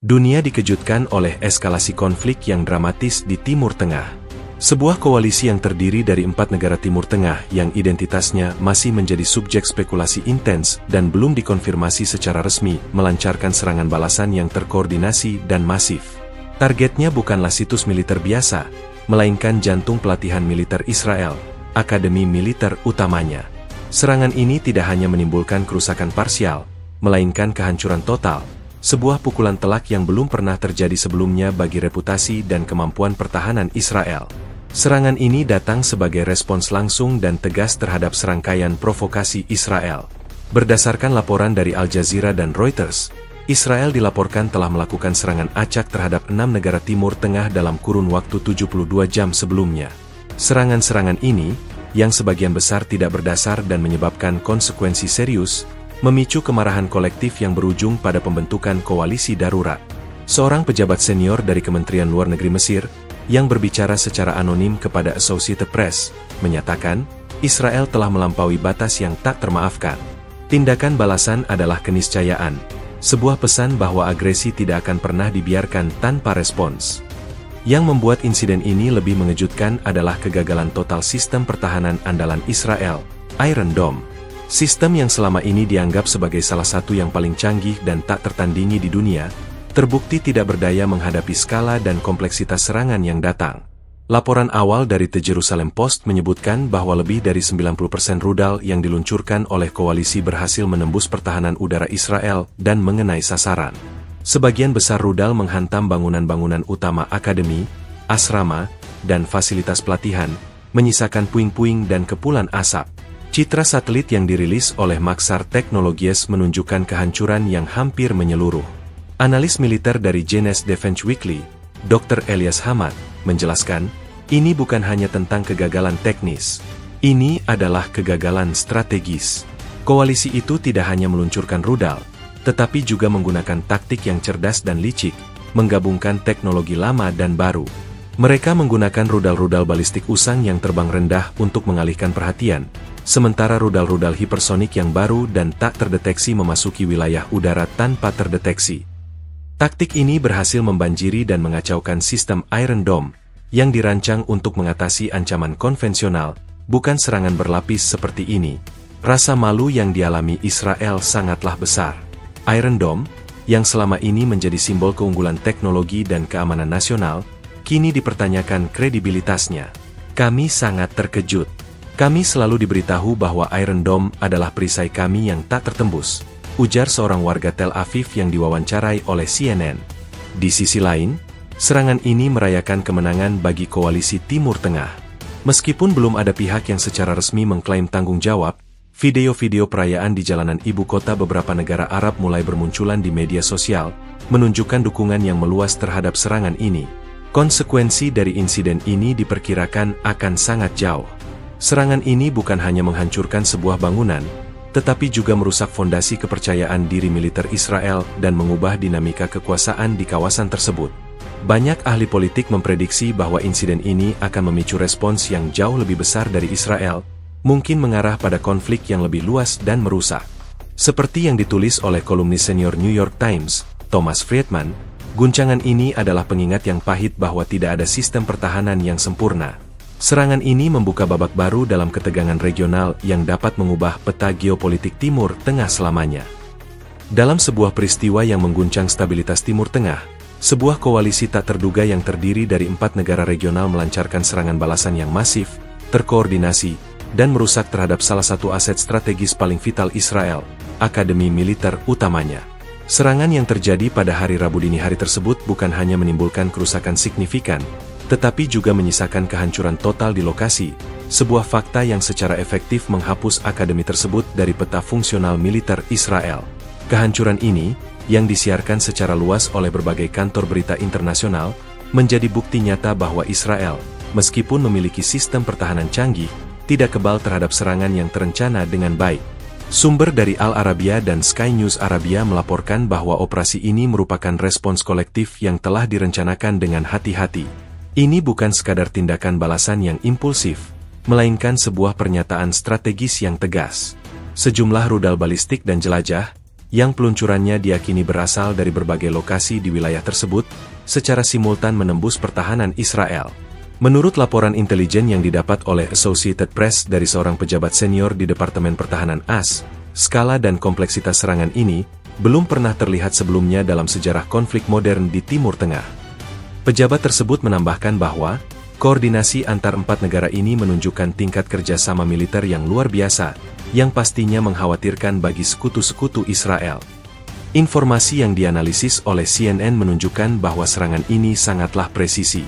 Dunia dikejutkan oleh eskalasi konflik yang dramatis di Timur Tengah. Sebuah koalisi yang terdiri dari 4 negara Timur Tengah yang identitasnya masih menjadi subjek spekulasi intens dan belum dikonfirmasi secara resmi melancarkan serangan balasan yang terkoordinasi dan masif. Targetnya bukanlah situs militer biasa, melainkan jantung pelatihan militer Israel, akademi militer utamanya. Serangan ini tidak hanya menimbulkan kerusakan parsial, melainkan kehancuran total. Sebuah pukulan telak yang belum pernah terjadi sebelumnya bagi reputasi dan kemampuan pertahanan Israel. Serangan ini datang sebagai respons langsung dan tegas terhadap serangkaian provokasi Israel. Berdasarkan laporan dari Al Jazeera dan Reuters, Israel dilaporkan telah melakukan serangan acak terhadap 6 negara Timur Tengah dalam kurun waktu 72 jam sebelumnya. Serangan-serangan ini, yang sebagian besar tidak berdasar dan menyebabkan konsekuensi serius, memicu kemarahan kolektif yang berujung pada pembentukan koalisi darurat. Seorang pejabat senior dari Kementerian Luar Negeri Mesir, yang berbicara secara anonim kepada Associated Press, menyatakan, Israel telah melampaui batas yang tak termaafkan. Tindakan balasan adalah keniscayaan, sebuah pesan bahwa agresi tidak akan pernah dibiarkan tanpa respons. Yang membuat insiden ini lebih mengejutkan adalah kegagalan total sistem pertahanan andalan Israel, Iron Dome. Sistem yang selama ini dianggap sebagai salah satu yang paling canggih dan tak tertandingi di dunia, terbukti tidak berdaya menghadapi skala dan kompleksitas serangan yang datang. Laporan awal dari The Jerusalem Post menyebutkan bahwa lebih dari 90% rudal yang diluncurkan oleh koalisi berhasil menembus pertahanan udara Israel dan mengenai sasaran. Sebagian besar rudal menghantam bangunan-bangunan utama akademi, asrama, dan fasilitas pelatihan, menyisakan puing-puing dan kepulan asap. Citra satelit yang dirilis oleh Maxar Technologies menunjukkan kehancuran yang hampir menyeluruh. Analis militer dari Jenes Defense Weekly, Dr. Elias Hamad, menjelaskan, ini bukan hanya tentang kegagalan teknis. Ini adalah kegagalan strategis. Koalisi itu tidak hanya meluncurkan rudal, tetapi juga menggunakan taktik yang cerdas dan licik, menggabungkan teknologi lama dan baru. Mereka menggunakan rudal-rudal balistik usang yang terbang rendah untuk mengalihkan perhatian, sementara rudal-rudal hipersonik yang baru dan tak terdeteksi memasuki wilayah udara tanpa terdeteksi. Taktik ini berhasil membanjiri dan mengacaukan sistem Iron Dome, yang dirancang untuk mengatasi ancaman konvensional, bukan serangan berlapis seperti ini. Rasa malu yang dialami Israel sangatlah besar. Iron Dome, yang selama ini menjadi simbol keunggulan teknologi dan keamanan nasional, kini dipertanyakan kredibilitasnya. Kami sangat terkejut. Kami selalu diberitahu bahwa Iron Dome adalah perisai kami yang tak tertembus, ujar seorang warga Tel Aviv yang diwawancarai oleh CNN. Di sisi lain, serangan ini merayakan kemenangan bagi koalisi Timur Tengah. Meskipun belum ada pihak yang secara resmi mengklaim tanggung jawab, video-video perayaan di jalanan ibu kota beberapa negara Arab mulai bermunculan di media sosial, menunjukkan dukungan yang meluas terhadap serangan ini. Konsekuensi dari insiden ini diperkirakan akan sangat jauh. Serangan ini bukan hanya menghancurkan sebuah bangunan, tetapi juga merusak fondasi kepercayaan diri militer Israel dan mengubah dinamika kekuasaan di kawasan tersebut. Banyak ahli politik memprediksi bahwa insiden ini akan memicu respons yang jauh lebih besar dari Israel, mungkin mengarah pada konflik yang lebih luas dan merusak. Seperti yang ditulis oleh kolumnis senior New York Times, Thomas Friedman, guncangan ini adalah pengingat yang pahit bahwa tidak ada sistem pertahanan yang sempurna. Serangan ini membuka babak baru dalam ketegangan regional yang dapat mengubah peta geopolitik Timur Tengah selamanya. Dalam sebuah peristiwa yang mengguncang stabilitas Timur Tengah, sebuah koalisi tak terduga yang terdiri dari 4 negara regional melancarkan serangan balasan yang masif, terkoordinasi, dan merusak terhadap salah satu aset strategis paling vital Israel, akademi militer utamanya. Serangan yang terjadi pada hari Rabu dini hari tersebut bukan hanya menimbulkan kerusakan signifikan, tetapi juga menyisakan kehancuran total di lokasi, sebuah fakta yang secara efektif menghapus akademi tersebut dari peta fungsional militer Israel. Kehancuran ini, yang disiarkan secara luas oleh berbagai kantor berita internasional, menjadi bukti nyata bahwa Israel, meskipun memiliki sistem pertahanan canggih, tidak kebal terhadap serangan yang terencana dengan baik. Sumber dari Al Arabiya dan Sky News Arabia melaporkan bahwa operasi ini merupakan respons kolektif yang telah direncanakan dengan hati-hati. Ini bukan sekadar tindakan balasan yang impulsif, melainkan sebuah pernyataan strategis yang tegas. Sejumlah rudal balistik dan jelajah, yang peluncurannya diakini berasal dari berbagai lokasi di wilayah tersebut, secara simultan menembus pertahanan Israel. Menurut laporan intelijen yang didapat oleh Associated Press dari seorang pejabat senior di Departemen Pertahanan AS, skala dan kompleksitas serangan ini belum pernah terlihat sebelumnya dalam sejarah konflik modern di Timur Tengah. Pejabat tersebut menambahkan bahwa koordinasi antar empat negara ini menunjukkan tingkat kerjasama militer yang luar biasa, yang pastinya mengkhawatirkan bagi sekutu-sekutu Israel. Informasi yang dianalisis oleh CNN menunjukkan bahwa serangan ini sangatlah presisi.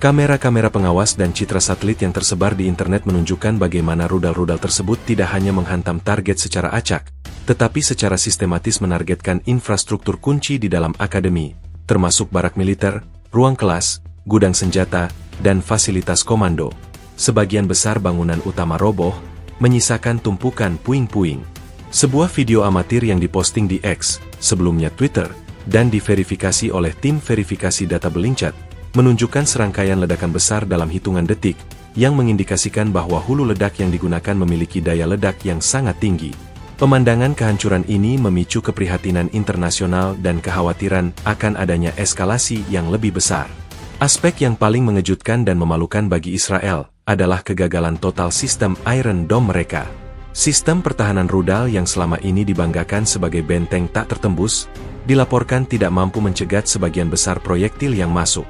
Kamera-kamera pengawas dan citra satelit yang tersebar di internet menunjukkan bagaimana rudal-rudal tersebut tidak hanya menghantam target secara acak, tetapi secara sistematis menargetkan infrastruktur kunci di dalam akademi, termasuk barak militer, ruang kelas, gudang senjata, dan fasilitas komando. Sebagian besar bangunan utama roboh, menyisakan tumpukan puing-puing. Sebuah video amatir yang diposting di X, sebelumnya Twitter, dan diverifikasi oleh tim verifikasi data Belincat, menunjukkan serangkaian ledakan besar dalam hitungan detik, yang mengindikasikan bahwa hulu ledak yang digunakan memiliki daya ledak yang sangat tinggi. Pemandangan kehancuran ini memicu keprihatinan internasional dan kekhawatiran akan adanya eskalasi yang lebih besar. Aspek yang paling mengejutkan dan memalukan bagi Israel adalah kegagalan total sistem Iron Dome mereka. Sistem pertahanan rudal yang selama ini dibanggakan sebagai benteng tak tertembus, dilaporkan tidak mampu mencegat sebagian besar proyektil yang masuk.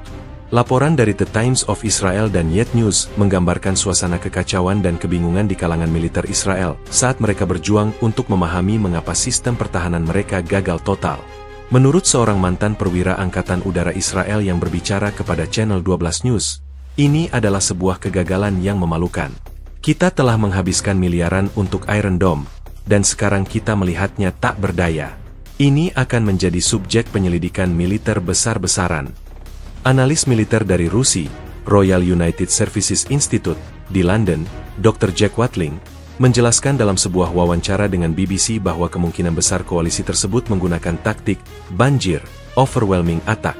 Laporan dari The Times of Israel dan Yet News menggambarkan suasana kekacauan dan kebingungan di kalangan militer Israel saat mereka berjuang untuk memahami mengapa sistem pertahanan mereka gagal total. Menurut seorang mantan perwira Angkatan Udara Israel yang berbicara kepada Channel 12 News, ini adalah sebuah kegagalan yang memalukan. Kita telah menghabiskan miliaran untuk Iron Dome, dan sekarang kita melihatnya tak berdaya. Ini akan menjadi subjek penyelidikan militer besar-besaran. Analis militer dari Rusia, Royal United Services Institute, di London, Dr. Jack Watling, menjelaskan dalam sebuah wawancara dengan BBC bahwa kemungkinan besar koalisi tersebut menggunakan taktik banjir, overwhelming attack,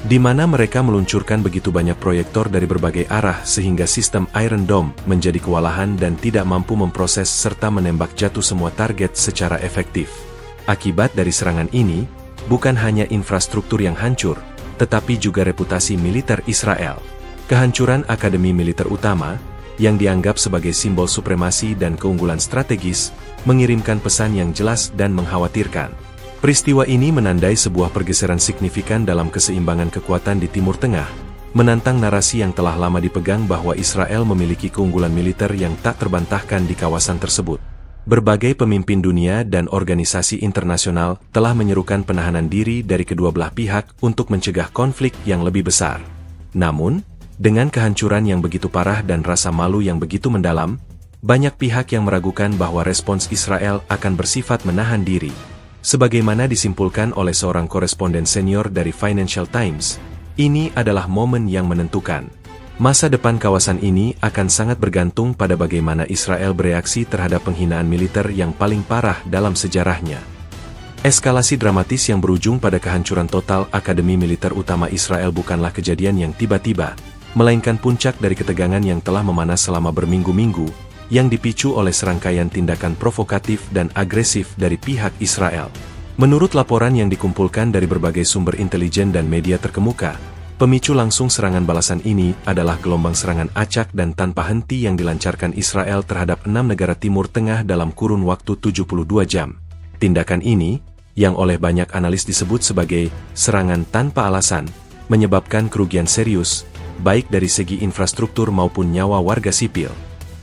di mana mereka meluncurkan begitu banyak proyektor dari berbagai arah sehingga sistem Iron Dome menjadi kewalahan dan tidak mampu memproses serta menembak jatuh semua target secara efektif. Akibat dari serangan ini, bukan hanya infrastruktur yang hancur, tetapi juga reputasi militer Israel. Kehancuran akademi militer utama, yang dianggap sebagai simbol supremasi dan keunggulan strategis, mengirimkan pesan yang jelas dan mengkhawatirkan. Peristiwa ini menandai sebuah pergeseran signifikan dalam keseimbangan kekuatan di Timur Tengah, menantang narasi yang telah lama dipegang bahwa Israel memiliki keunggulan militer yang tak terbantahkan di kawasan tersebut. Berbagai pemimpin dunia dan organisasi internasional telah menyerukan penahanan diri dari kedua belah pihak untuk mencegah konflik yang lebih besar. Namun, dengan kehancuran yang begitu parah dan rasa malu yang begitu mendalam, banyak pihak yang meragukan bahwa respons Israel akan bersifat menahan diri. Sebagaimana disimpulkan oleh seorang koresponden senior dari Financial Times, ini adalah momen yang menentukan. Masa depan kawasan ini akan sangat bergantung pada bagaimana Israel bereaksi terhadap penghinaan militer yang paling parah dalam sejarahnya. Eskalasi dramatis yang berujung pada kehancuran total akademi militer utama Israel bukanlah kejadian yang tiba-tiba, melainkan puncak dari ketegangan yang telah memanas selama berminggu-minggu, yang dipicu oleh serangkaian tindakan provokatif dan agresif dari pihak Israel. Menurut laporan yang dikumpulkan dari berbagai sumber intelijen dan media terkemuka, pemicu langsung serangan balasan ini adalah gelombang serangan acak dan tanpa henti yang dilancarkan Israel terhadap 6 negara Timur Tengah dalam kurun waktu 72 jam. Tindakan ini, yang oleh banyak analis disebut sebagai serangan tanpa alasan, menyebabkan kerugian serius, baik dari segi infrastruktur maupun nyawa warga sipil.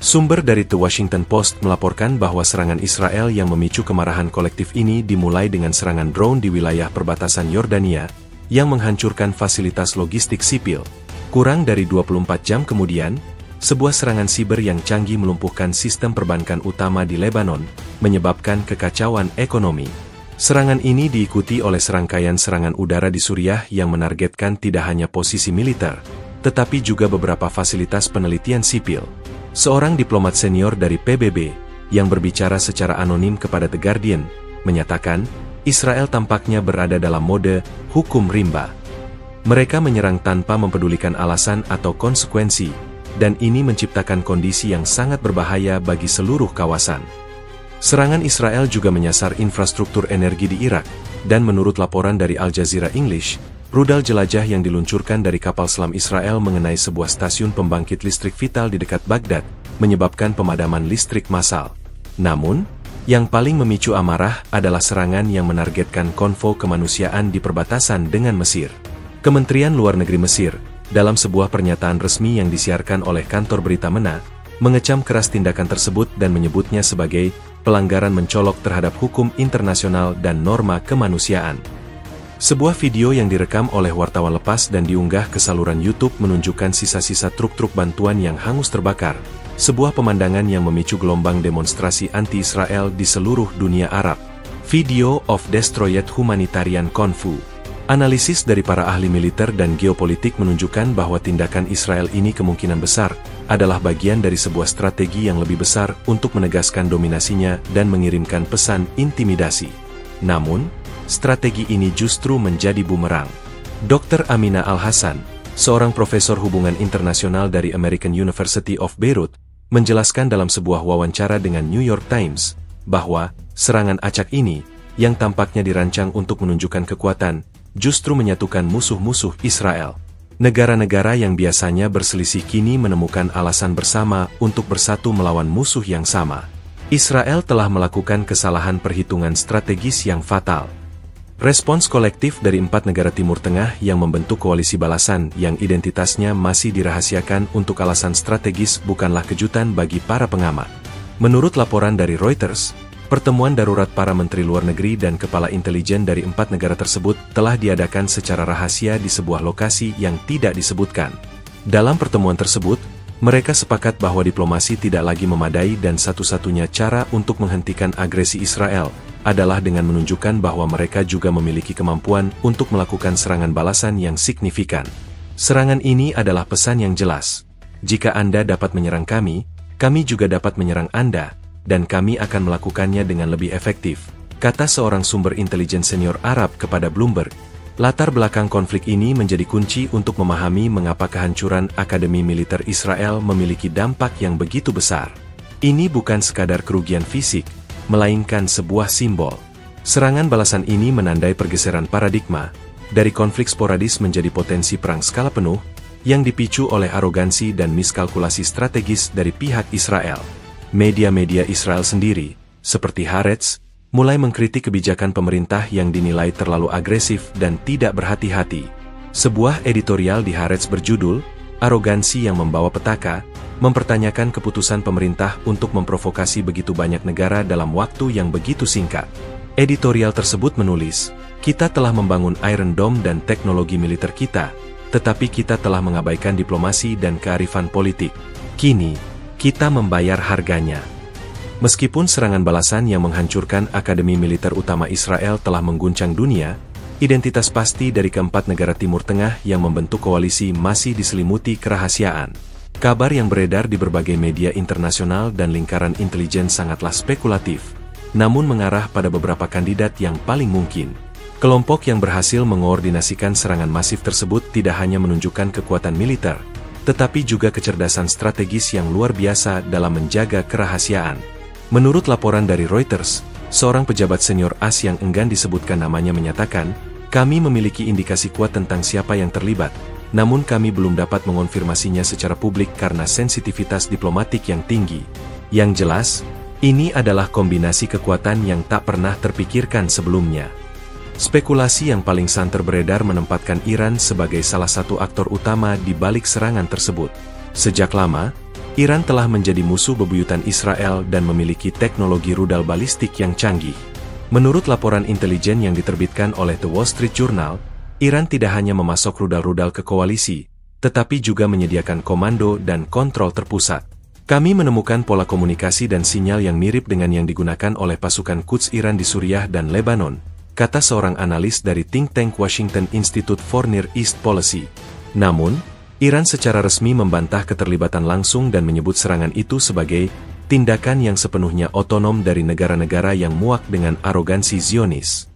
Sumber dari The Washington Post melaporkan bahwa serangan Israel yang memicu kemarahan kolektif ini dimulai dengan serangan drone di wilayah perbatasan Yordania, yang menghancurkan fasilitas logistik sipil. Kurang dari 24 jam kemudian, sebuah serangan siber yang canggih melumpuhkan sistem perbankan utama di Lebanon, menyebabkan kekacauan ekonomi. Serangan ini diikuti oleh serangkaian serangan udara di Suriah yang menargetkan tidak hanya posisi militer, tetapi juga beberapa fasilitas penelitian sipil. Seorang diplomat senior dari PBB, yang berbicara secara anonim kepada The Guardian, menyatakan, Israel tampaknya berada dalam mode hukum rimba. Mereka menyerang tanpa mempedulikan alasan atau konsekuensi, dan ini menciptakan kondisi yang sangat berbahaya bagi seluruh kawasan. Serangan Israel juga menyasar infrastruktur energi di Irak, dan menurut laporan dari Al Jazeera English, rudal jelajah yang diluncurkan dari kapal selam Israel mengenai sebuah stasiun pembangkit listrik vital di dekat Baghdad, menyebabkan pemadaman listrik massal. Namun, yang paling memicu amarah adalah serangan yang menargetkan konvoi kemanusiaan di perbatasan dengan Mesir. Kementerian Luar Negeri Mesir, dalam sebuah pernyataan resmi yang disiarkan oleh kantor berita MENA, mengecam keras tindakan tersebut dan menyebutnya sebagai pelanggaran mencolok terhadap hukum internasional dan norma kemanusiaan. Sebuah video yang direkam oleh wartawan lepas dan diunggah ke saluran YouTube menunjukkan sisa-sisa truk-truk bantuan yang hangus terbakar, sebuah pemandangan yang memicu gelombang demonstrasi anti-Israel di seluruh dunia Arab. Video of Destroyed Humanitarian Convoy. Analisis dari para ahli militer dan geopolitik menunjukkan bahwa tindakan Israel ini kemungkinan besar adalah bagian dari sebuah strategi yang lebih besar untuk menegaskan dominasinya dan mengirimkan pesan intimidasi. Namun, strategi ini justru menjadi bumerang. Dr. Amina Al-Hassan, seorang profesor hubungan internasional dari American University of Beirut, menjelaskan dalam sebuah wawancara dengan New York Times, bahwa serangan acak ini, yang tampaknya dirancang untuk menunjukkan kekuatan, justru menyatukan musuh-musuh Israel. Negara-negara yang biasanya berselisih kini menemukan alasan bersama untuk bersatu melawan musuh yang sama. Israel telah melakukan kesalahan perhitungan strategis yang fatal. Respons kolektif dari 4 negara Timur Tengah yang membentuk koalisi balasan yang identitasnya masih dirahasiakan untuk alasan strategis bukanlah kejutan bagi para pengamat. Menurut laporan dari Reuters, pertemuan darurat para menteri luar negeri dan kepala intelijen dari 4 negara tersebut telah diadakan secara rahasia di sebuah lokasi yang tidak disebutkan. Dalam pertemuan tersebut, mereka sepakat bahwa diplomasi tidak lagi memadai dan satu-satunya cara untuk menghentikan agresi Israel adalah dengan menunjukkan bahwa mereka juga memiliki kemampuan untuk melakukan serangan balasan yang signifikan. Serangan ini adalah pesan yang jelas. Jika Anda dapat menyerang kami juga dapat menyerang Anda, dan kami akan melakukannya dengan lebih efektif, kata seorang sumber intelijen senior Arab kepada Bloomberg. Latar belakang konflik ini menjadi kunci untuk memahami mengapa kehancuran Akademi Militer Israel memiliki dampak yang begitu besar. Ini bukan sekadar kerugian fisik, melainkan sebuah simbol. Serangan balasan ini menandai pergeseran paradigma, dari konflik sporadis menjadi potensi perang skala penuh, yang dipicu oleh arogansi dan miskalkulasi strategis dari pihak Israel. Media-media Israel sendiri, seperti Haaretz, mulai mengkritik kebijakan pemerintah yang dinilai terlalu agresif dan tidak berhati-hati. Sebuah editorial di Haaretz berjudul, "Arogansi yang Membawa Petaka," mempertanyakan keputusan pemerintah untuk memprovokasi begitu banyak negara dalam waktu yang begitu singkat. Editorial tersebut menulis, "Kita telah membangun Iron Dome dan teknologi militer kita, tetapi kita telah mengabaikan diplomasi dan kearifan politik. Kini, kita membayar harganya." Meskipun serangan balasan yang menghancurkan Akademi Militer Utama Israel telah mengguncang dunia, identitas pasti dari keempat negara Timur Tengah yang membentuk koalisi masih diselimuti kerahasiaan. Kabar yang beredar di berbagai media internasional dan lingkaran intelijen sangatlah spekulatif, namun mengarah pada beberapa kandidat yang paling mungkin. Kelompok yang berhasil mengoordinasikan serangan masif tersebut tidak hanya menunjukkan kekuatan militer, tetapi juga kecerdasan strategis yang luar biasa dalam menjaga kerahasiaan. Menurut laporan dari Reuters, seorang pejabat senior AS yang enggan disebutkan namanya menyatakan, "Kami memiliki indikasi kuat tentang siapa yang terlibat, namun kami belum dapat mengonfirmasinya secara publik karena sensitivitas diplomatik yang tinggi." Yang jelas, ini adalah kombinasi kekuatan yang tak pernah terpikirkan sebelumnya. Spekulasi yang paling santer beredar menempatkan Iran sebagai salah satu aktor utama di balik serangan tersebut. Sejak lama, Iran telah menjadi musuh bebuyutan Israel dan memiliki teknologi rudal balistik yang canggih. Menurut laporan intelijen yang diterbitkan oleh The Wall Street Journal, Iran tidak hanya memasok rudal-rudal ke koalisi, tetapi juga menyediakan komando dan kontrol terpusat. "Kami menemukan pola komunikasi dan sinyal yang mirip dengan yang digunakan oleh pasukan Quds Iran di Suriah dan Lebanon," kata seorang analis dari think tank Washington Institute for Near East Policy. Namun, Iran secara resmi membantah keterlibatan langsung dan menyebut serangan itu sebagai tindakan yang sepenuhnya otonom dari negara-negara yang muak dengan arogansi Zionis.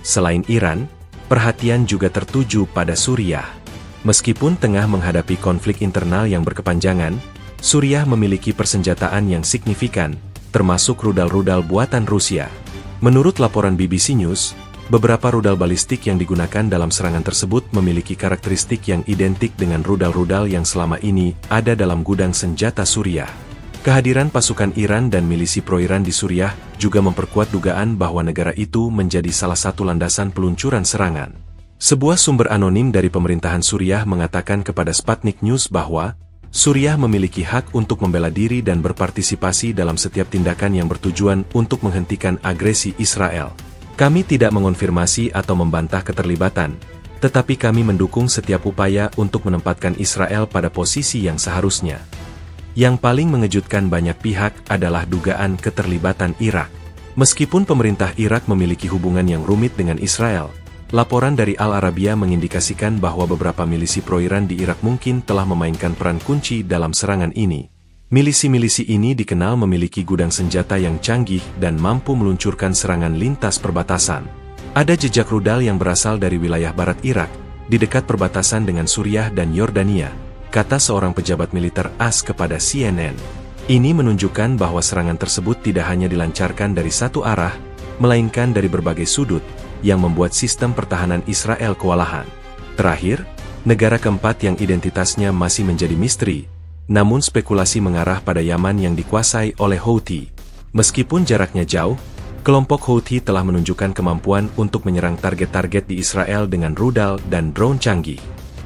Selain Iran, perhatian juga tertuju pada Suriah. Meskipun tengah menghadapi konflik internal yang berkepanjangan, Suriah memiliki persenjataan yang signifikan, termasuk rudal-rudal buatan Rusia. Menurut laporan BBC News, beberapa rudal balistik yang digunakan dalam serangan tersebut memiliki karakteristik yang identik dengan rudal-rudal yang selama ini ada dalam gudang senjata Suriah. Kehadiran pasukan Iran dan milisi pro-Iran di Suriah juga memperkuat dugaan bahwa negara itu menjadi salah satu landasan peluncuran serangan. Sebuah sumber anonim dari pemerintahan Suriah mengatakan kepada Sputnik News bahwa Suriah memiliki hak untuk membela diri dan berpartisipasi dalam setiap tindakan yang bertujuan untuk menghentikan agresi Israel. Kami tidak mengonfirmasi atau membantah keterlibatan, tetapi kami mendukung setiap upaya untuk menempatkan Israel pada posisi yang seharusnya. Yang paling mengejutkan banyak pihak adalah dugaan keterlibatan Irak. Meskipun pemerintah Irak memiliki hubungan yang rumit dengan Israel, laporan dari Al Arabiya mengindikasikan bahwa beberapa milisi pro-Iran di Irak mungkin telah memainkan peran kunci dalam serangan ini. Milisi-milisi ini dikenal memiliki gudang senjata yang canggih dan mampu meluncurkan serangan lintas perbatasan. Ada jejak rudal yang berasal dari wilayah barat Irak, di dekat perbatasan dengan Suriah dan Yordania, kata seorang pejabat militer AS kepada CNN. Ini menunjukkan bahwa serangan tersebut tidak hanya dilancarkan dari satu arah, melainkan dari berbagai sudut, yang membuat sistem pertahanan Israel kewalahan. Terakhir, negara keempat yang identitasnya masih menjadi misteri, namun spekulasi mengarah pada Yaman yang dikuasai oleh Houthi. Meskipun jaraknya jauh, kelompok Houthi telah menunjukkan kemampuan untuk menyerang target-target di Israel dengan rudal dan drone canggih.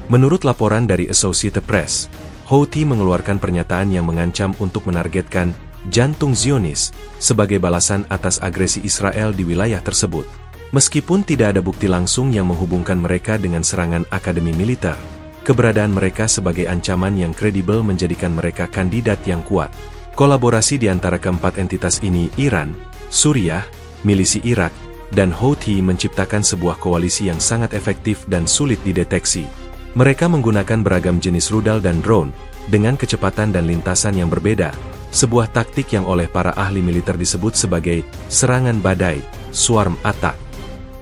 Menurut laporan dari Associated Press, Houthi mengeluarkan pernyataan yang mengancam untuk menargetkan jantung Zionis sebagai balasan atas agresi Israel di wilayah tersebut. Meskipun tidak ada bukti langsung yang menghubungkan mereka dengan serangan akademi militer, keberadaan mereka sebagai ancaman yang kredibel menjadikan mereka kandidat yang kuat. Kolaborasi di antara keempat entitas ini, Iran, Suriah, milisi Irak, dan Houthi menciptakan sebuah koalisi yang sangat efektif dan sulit dideteksi. Mereka menggunakan beragam jenis rudal dan drone, dengan kecepatan dan lintasan yang berbeda, sebuah taktik yang oleh para ahli militer disebut sebagai serangan badai, swarm attack.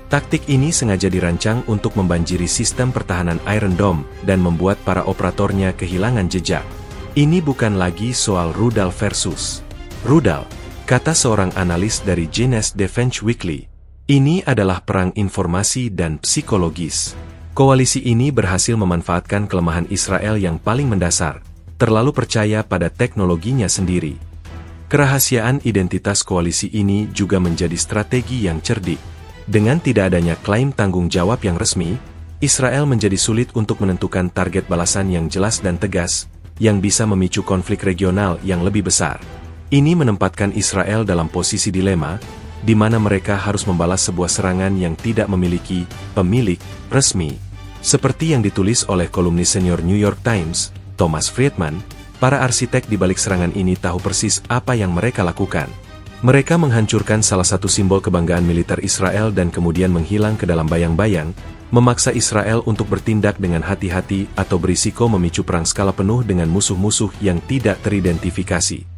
Taktik ini sengaja dirancang untuk membanjiri sistem pertahanan Iron Dome dan membuat para operatornya kehilangan jejak. Ini bukan lagi soal rudal versus rudal, kata seorang analis dari Jeunesse Defense Weekly. Ini adalah perang informasi dan psikologis. Koalisi ini berhasil memanfaatkan kelemahan Israel yang paling mendasar, terlalu percaya pada teknologinya sendiri. Kerahasiaan identitas koalisi ini juga menjadi strategi yang cerdik. Dengan tidak adanya klaim tanggung jawab yang resmi, Israel menjadi sulit untuk menentukan target balasan yang jelas dan tegas, yang bisa memicu konflik regional yang lebih besar. Ini menempatkan Israel dalam posisi dilema, di mana mereka harus membalas sebuah serangan yang tidak memiliki pemilik resmi. Seperti yang ditulis oleh kolumnis senior New York Times, Thomas Friedman, para arsitek di balik serangan ini tahu persis apa yang mereka lakukan. Mereka menghancurkan salah satu simbol kebanggaan militer Israel dan kemudian menghilang ke dalam bayang-bayang, memaksa Israel untuk bertindak dengan hati-hati atau berisiko memicu perang skala penuh dengan musuh-musuh yang tidak teridentifikasi.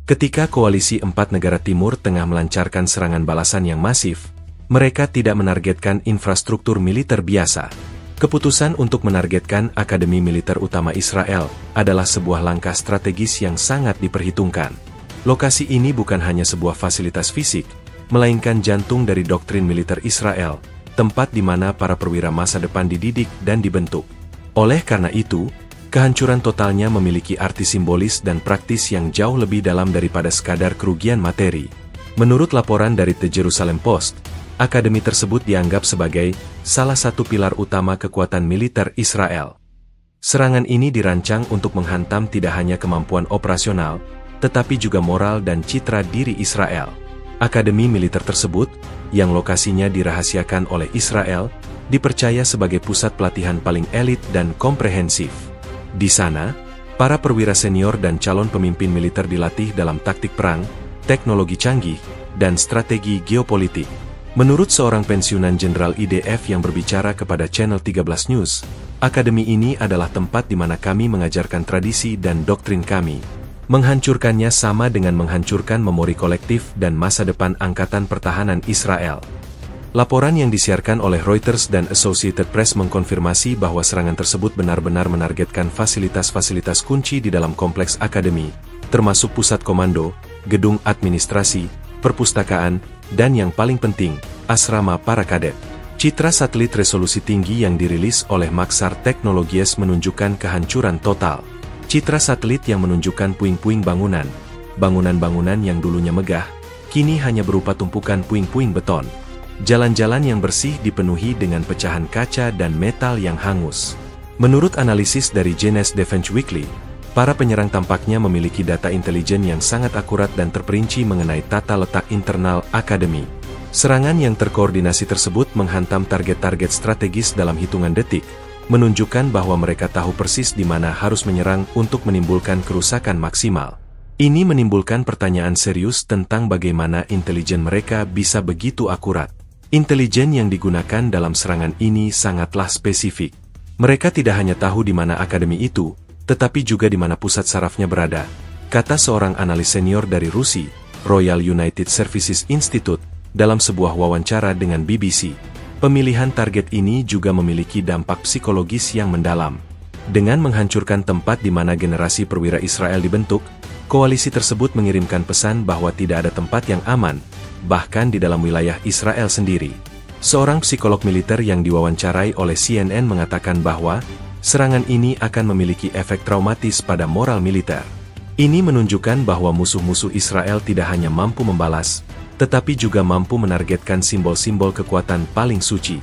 Ketika koalisi empat negara Timur Tengah melancarkan serangan balasan yang masif, mereka tidak menargetkan infrastruktur militer biasa. Keputusan untuk menargetkan Akademi Militer Utama Israel adalah sebuah langkah strategis yang sangat diperhitungkan. Lokasi ini bukan hanya sebuah fasilitas fisik, melainkan jantung dari doktrin militer Israel, tempat di mana para perwira masa depan dididik dan dibentuk. Oleh karena itu, kehancuran totalnya memiliki arti simbolis dan praktis yang jauh lebih dalam daripada sekadar kerugian materi. Menurut laporan dari The Jerusalem Post, akademi tersebut dianggap sebagai salah satu pilar utama kekuatan militer Israel. Serangan ini dirancang untuk menghantam tidak hanya kemampuan operasional, tetapi juga moral dan citra diri Israel. Akademi militer tersebut, yang lokasinya dirahasiakan oleh Israel, dipercaya sebagai pusat pelatihan paling elit dan komprehensif. Di sana, para perwira senior dan calon pemimpin militer dilatih dalam taktik perang, teknologi canggih, dan strategi geopolitik. Menurut seorang pensiunan jenderal IDF yang berbicara kepada Channel 13 News, akademi ini adalah tempat di mana kami mengajarkan tradisi dan doktrin kami. Menghancurkannya sama dengan menghancurkan memori kolektif dan masa depan Angkatan Pertahanan Israel. Laporan yang disiarkan oleh Reuters dan Associated Press mengkonfirmasi bahwa serangan tersebut benar-benar menargetkan fasilitas-fasilitas kunci di dalam kompleks akademi, termasuk pusat komando, gedung administrasi, perpustakaan, dan yang paling penting, asrama para kadet. Citra satelit resolusi tinggi yang dirilis oleh Maxar Technologies menunjukkan kehancuran total. Citra satelit yang menunjukkan puing-puing bangunan. Bangunan-bangunan yang dulunya megah, kini hanya berupa tumpukan puing-puing beton. Jalan-jalan yang bersih dipenuhi dengan pecahan kaca dan metal yang hangus. Menurut analisis dari Genes Defense Weekly, para penyerang tampaknya memiliki data intelijen yang sangat akurat dan terperinci mengenai tata letak internal akademi. Serangan yang terkoordinasi tersebut menghantam target-target strategis dalam hitungan detik, menunjukkan bahwa mereka tahu persis di mana harus menyerang untuk menimbulkan kerusakan maksimal. Ini menimbulkan pertanyaan serius tentang bagaimana intelijen mereka bisa begitu akurat. Intelijen yang digunakan dalam serangan ini sangatlah spesifik. Mereka tidak hanya tahu di mana akademi itu, tetapi juga di mana pusat sarafnya berada, kata seorang analis senior dari RUSI, Royal United Services Institute, dalam sebuah wawancara dengan BBC. Pemilihan target ini juga memiliki dampak psikologis yang mendalam. Dengan menghancurkan tempat di mana generasi perwira Israel dibentuk, koalisi tersebut mengirimkan pesan bahwa tidak ada tempat yang aman, bahkan di dalam wilayah Israel sendiri. Seorang psikolog militer yang diwawancarai oleh CNN mengatakan bahwa serangan ini akan memiliki efek traumatis pada moral militer. Ini menunjukkan bahwa musuh-musuh Israel tidak hanya mampu membalas, tetapi juga mampu menargetkan simbol-simbol kekuatan paling suci.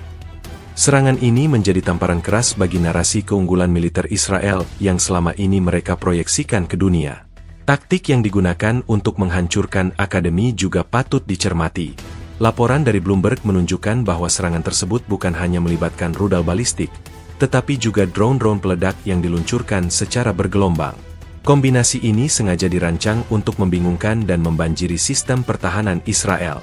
Serangan ini menjadi tamparan keras bagi narasi keunggulan militer Israel yang selama ini mereka proyeksikan ke dunia. Taktik yang digunakan untuk menghancurkan akademi juga patut dicermati. Laporan dari Bloomberg menunjukkan bahwa serangan tersebut bukan hanya melibatkan rudal balistik, tetapi juga drone-drone peledak yang diluncurkan secara bergelombang. Kombinasi ini sengaja dirancang untuk membingungkan dan membanjiri sistem pertahanan Israel.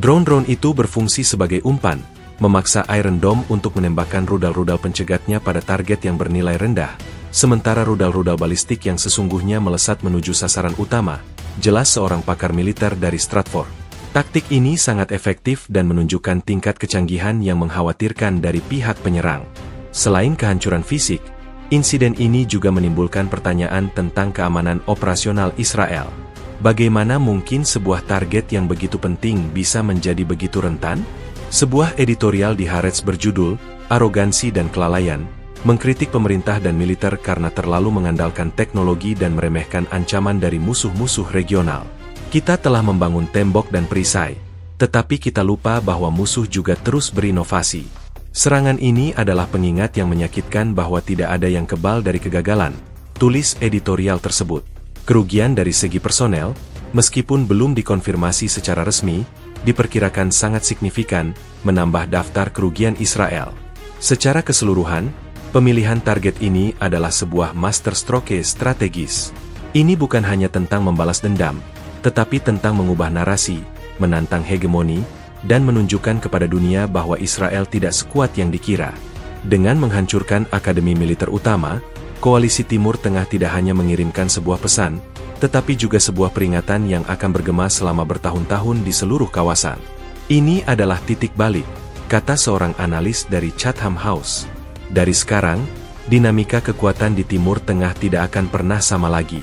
Drone-drone itu berfungsi sebagai umpan, memaksa Iron Dome untuk menembakkan rudal-rudal pencegatnya pada target yang bernilai rendah, sementara rudal-rudal balistik yang sesungguhnya melesat menuju sasaran utama, jelas seorang pakar militer dari Stratford. Taktik ini sangat efektif dan menunjukkan tingkat kecanggihan yang mengkhawatirkan dari pihak penyerang. Selain kehancuran fisik, insiden ini juga menimbulkan pertanyaan tentang keamanan operasional Israel. Bagaimana mungkin sebuah target yang begitu penting bisa menjadi begitu rentan? Sebuah editorial di Haaretz berjudul, "Arogansi dan Kelalaian", mengkritik pemerintah dan militer karena terlalu mengandalkan teknologi dan meremehkan ancaman dari musuh-musuh regional. Kita telah membangun tembok dan perisai, tetapi kita lupa bahwa musuh juga terus berinovasi. Serangan ini adalah pengingat yang menyakitkan bahwa tidak ada yang kebal dari kegagalan, tulis editorial tersebut. Kerugian dari segi personel, meskipun belum dikonfirmasi secara resmi, diperkirakan sangat signifikan, menambah daftar kerugian Israel. Secara keseluruhan, pemilihan target ini adalah sebuah masterstroke strategis. Ini bukan hanya tentang membalas dendam, tetapi tentang mengubah narasi, menantang hegemoni, dan menunjukkan kepada dunia bahwa Israel tidak sekuat yang dikira. Dengan menghancurkan akademi militer utama, koalisi Timur Tengah tidak hanya mengirimkan sebuah pesan, tetapi juga sebuah peringatan yang akan bergema selama bertahun-tahun di seluruh kawasan. Ini adalah titik balik, kata seorang analis dari Chatham House. Dari sekarang, dinamika kekuatan di Timur Tengah tidak akan pernah sama lagi.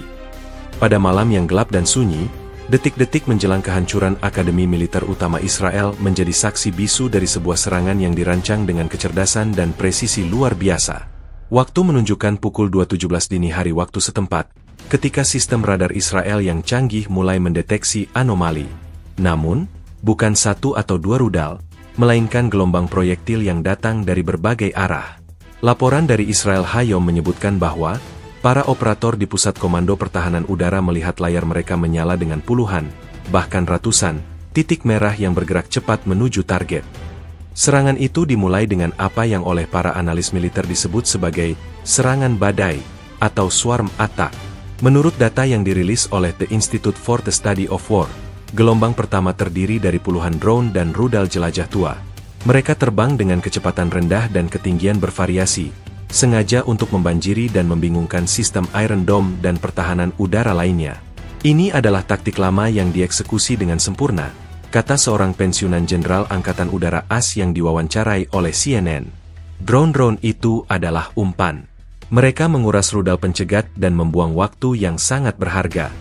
Pada malam yang gelap dan sunyi, detik-detik menjelang kehancuran akademi militer utama Israel menjadi saksi bisu dari sebuah serangan yang dirancang dengan kecerdasan dan presisi luar biasa. Waktu menunjukkan pukul 2.17 dini hari waktu setempat, ketika sistem radar Israel yang canggih mulai mendeteksi anomali. Namun, bukan satu atau dua rudal, melainkan gelombang proyektil yang datang dari berbagai arah. Laporan dari Israel Hayom menyebutkan bahwa para operator di Pusat Komando Pertahanan Udara melihat layar mereka menyala dengan puluhan, bahkan ratusan, titik merah yang bergerak cepat menuju target. Serangan itu dimulai dengan apa yang oleh para analis militer disebut sebagai serangan badai atau swarm attack. Menurut data yang dirilis oleh The Institute for the Study of War, gelombang pertama terdiri dari puluhan drone dan rudal jelajah tua. Mereka terbang dengan kecepatan rendah dan ketinggian bervariasi, sengaja untuk membanjiri dan membingungkan sistem Iron Dome dan pertahanan udara lainnya. Ini adalah taktik lama yang dieksekusi dengan sempurna, kata seorang pensiunan Jenderal Angkatan Udara AS yang diwawancarai oleh CNN. Drone-drone itu adalah umpan. Mereka menguras rudal pencegat dan membuang waktu yang sangat berharga.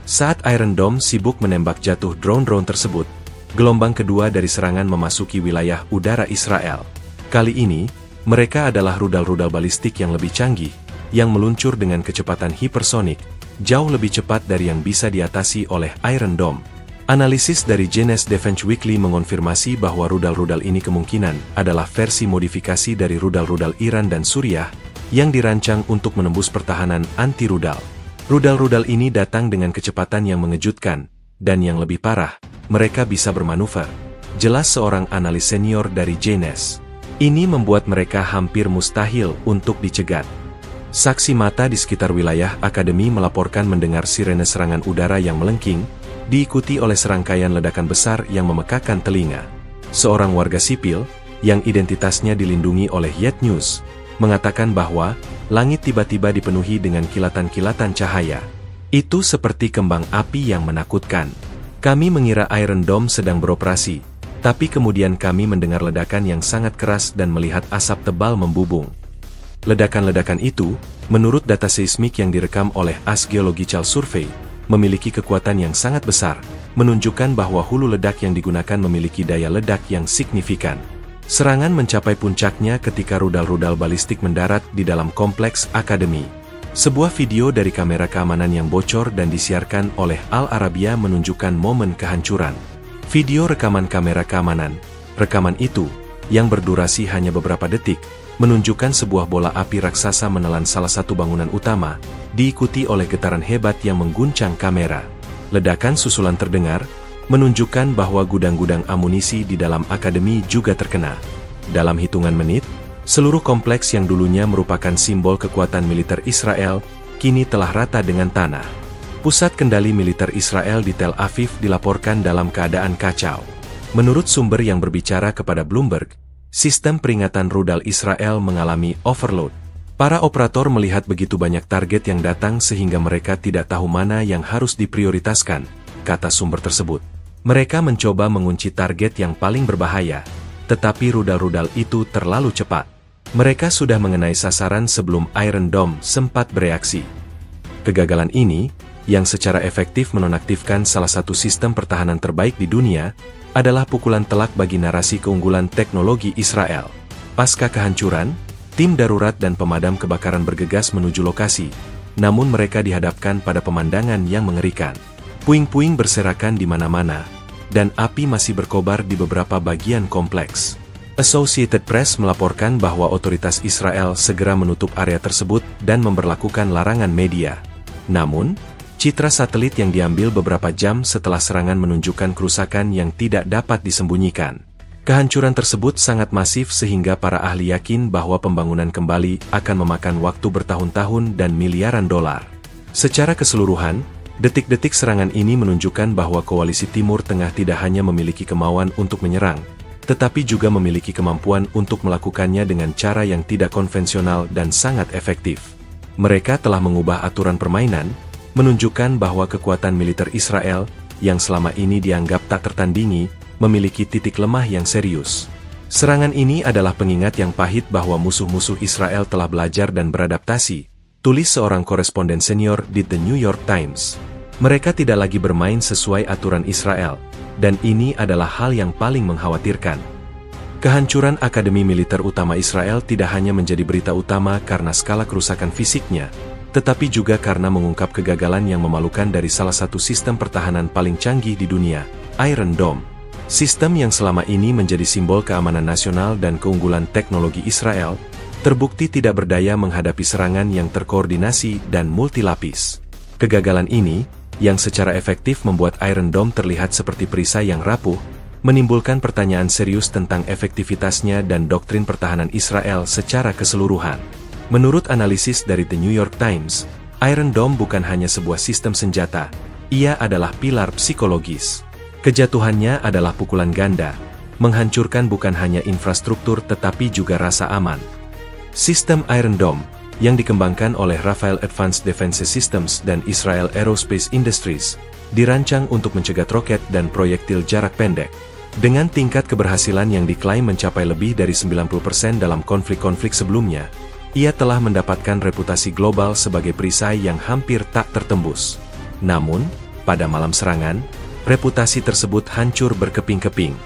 Saat Iron Dome sibuk menembak jatuh drone-drone tersebut, gelombang kedua dari serangan memasuki wilayah udara Israel. Kali ini, mereka adalah rudal-rudal balistik yang lebih canggih, yang meluncur dengan kecepatan hipersonik, jauh lebih cepat dari yang bisa diatasi oleh Iron Dome. Analisis dari Jenes Defense Weekly mengonfirmasi bahwa rudal-rudal ini kemungkinan adalah versi modifikasi dari rudal-rudal Iran dan Suriah yang dirancang untuk menembus pertahanan anti-rudal. Rudal-rudal ini datang dengan kecepatan yang mengejutkan, dan yang lebih parah, mereka bisa bermanuver. Jelas seorang analis senior dari Jenes. Ini membuat mereka hampir mustahil untuk dicegat. Saksi mata di sekitar wilayah akademi melaporkan mendengar sirene serangan udara yang melengking, diikuti oleh serangkaian ledakan besar yang memekakan telinga. Seorang warga sipil, yang identitasnya dilindungi oleh Yet News, mengatakan bahwa langit tiba-tiba dipenuhi dengan kilatan-kilatan cahaya. Itu seperti kembang api yang menakutkan. Kami mengira Iron Dome sedang beroperasi, tapi kemudian kami mendengar ledakan yang sangat keras dan melihat asap tebal membubung. Ledakan-ledakan itu, menurut data seismik yang direkam oleh AS Geological Survey, memiliki kekuatan yang sangat besar, menunjukkan bahwa hulu ledak yang digunakan memiliki daya ledak yang signifikan. Serangan mencapai puncaknya ketika rudal-rudal balistik mendarat di dalam kompleks akademi. Sebuah video dari kamera keamanan yang bocor dan disiarkan oleh Al Arabiya menunjukkan momen kehancuran. Video rekaman kamera keamanan, rekaman itu, yang berdurasi hanya beberapa detik, menunjukkan sebuah bola api raksasa menelan salah satu bangunan utama, diikuti oleh getaran hebat yang mengguncang kamera. Ledakan susulan terdengar, menunjukkan bahwa gudang-gudang amunisi di dalam akademi juga terkena. Dalam hitungan menit, seluruh kompleks yang dulunya merupakan simbol kekuatan militer Israel, kini telah rata dengan tanah. Pusat kendali militer Israel di Tel Aviv dilaporkan dalam keadaan kacau. Menurut sumber yang berbicara kepada Bloomberg, sistem peringatan rudal Israel mengalami overload. Para operator melihat begitu banyak target yang datang sehingga mereka tidak tahu mana yang harus diprioritaskan, kata sumber tersebut. Mereka mencoba mengunci target yang paling berbahaya, tetapi rudal-rudal itu terlalu cepat. Mereka sudah mengenai sasaran sebelum Iron Dome sempat bereaksi. Kegagalan ini, yang secara efektif menonaktifkan salah satu sistem pertahanan terbaik di dunia, adalah pukulan telak bagi narasi keunggulan teknologi Israel. Pasca kehancuran, tim darurat dan pemadam kebakaran bergegas menuju lokasi, namun mereka dihadapkan pada pemandangan yang mengerikan. Puing-puing berserakan di mana-mana, dan api masih berkobar di beberapa bagian kompleks. Associated Press melaporkan bahwa otoritas Israel segera menutup area tersebut dan memberlakukan larangan media. Namun, citra satelit yang diambil beberapa jam setelah serangan menunjukkan kerusakan yang tidak dapat disembunyikan. Kehancuran tersebut sangat masif sehingga para ahli yakin bahwa pembangunan kembali akan memakan waktu bertahun-tahun dan miliaran dolar. Secara keseluruhan, detik-detik serangan ini menunjukkan bahwa koalisi Timur Tengah tidak hanya memiliki kemauan untuk menyerang, tetapi juga memiliki kemampuan untuk melakukannya dengan cara yang tidak konvensional dan sangat efektif. Mereka telah mengubah aturan permainan, menunjukkan bahwa kekuatan militer Israel, yang selama ini dianggap tak tertandingi, memiliki titik lemah yang serius. Serangan ini adalah pengingat yang pahit bahwa musuh-musuh Israel telah belajar dan beradaptasi, tulis seorang koresponden senior di The New York Times. Mereka tidak lagi bermain sesuai aturan Israel, dan ini adalah hal yang paling mengkhawatirkan. Kehancuran Akademi Militer Utama Israel tidak hanya menjadi berita utama karena skala kerusakan fisiknya, tetapi juga karena mengungkap kegagalan yang memalukan dari salah satu sistem pertahanan paling canggih di dunia, Iron Dome. Sistem yang selama ini menjadi simbol keamanan nasional dan keunggulan teknologi Israel, terbukti tidak berdaya menghadapi serangan yang terkoordinasi dan multilapis. Kegagalan ini, yang secara efektif membuat Iron Dome terlihat seperti perisai yang rapuh, menimbulkan pertanyaan serius tentang efektivitasnya dan doktrin pertahanan Israel secara keseluruhan. Menurut analisis dari The New York Times, Iron Dome bukan hanya sebuah sistem senjata, ia adalah pilar psikologis. Kejatuhannya adalah pukulan ganda, menghancurkan bukan hanya infrastruktur tetapi juga rasa aman. Sistem Iron Dome, yang dikembangkan oleh Rafael Advanced Defense Systems dan Israel Aerospace Industries, dirancang untuk mencegat roket dan proyektil jarak pendek. Dengan tingkat keberhasilan yang diklaim mencapai lebih dari 90% dalam konflik-konflik sebelumnya, ia telah mendapatkan reputasi global sebagai perisai yang hampir tak tertembus. Namun, pada malam serangan, reputasi tersebut hancur berkeping-keping.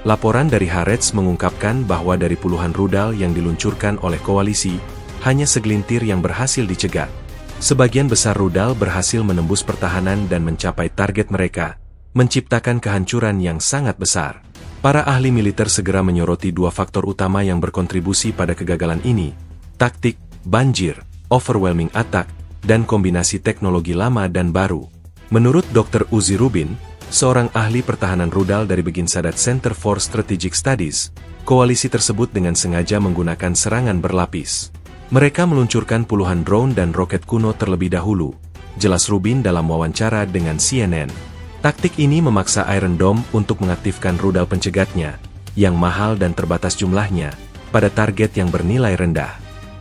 Laporan dari Haaretz mengungkapkan bahwa dari puluhan rudal yang diluncurkan oleh koalisi, hanya segelintir yang berhasil dicegat. Sebagian besar rudal berhasil menembus pertahanan dan mencapai target mereka, menciptakan kehancuran yang sangat besar. Para ahli militer segera menyoroti dua faktor utama yang berkontribusi pada kegagalan ini, taktik, banjir, overwhelming attack, dan kombinasi teknologi lama dan baru. Menurut Dr. Uzi Rubin, seorang ahli pertahanan rudal dari Begin-Sadat Center for Strategic Studies, koalisi tersebut dengan sengaja menggunakan serangan berlapis. Mereka meluncurkan puluhan drone dan roket kuno terlebih dahulu, jelas Rubin dalam wawancara dengan CNN. Taktik ini memaksa Iron Dome untuk mengaktifkan rudal pencegatnya, yang mahal dan terbatas jumlahnya, pada target yang bernilai rendah.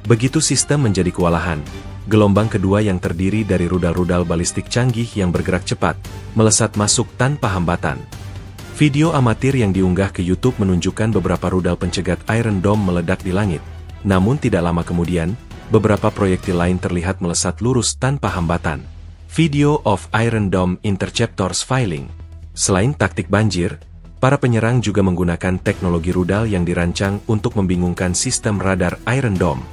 Begitu sistem menjadi kewalahan, gelombang kedua yang terdiri dari rudal-rudal balistik canggih yang bergerak cepat, melesat masuk tanpa hambatan. Video amatir yang diunggah ke YouTube menunjukkan beberapa rudal pencegat Iron Dome meledak di langit. Namun tidak lama kemudian, beberapa proyektil lain terlihat melesat lurus tanpa hambatan. Video of Iron Dome Interceptors Filing. Selain taktik banjir, para penyerang juga menggunakan teknologi rudal yang dirancang untuk membingungkan sistem radar Iron Dome.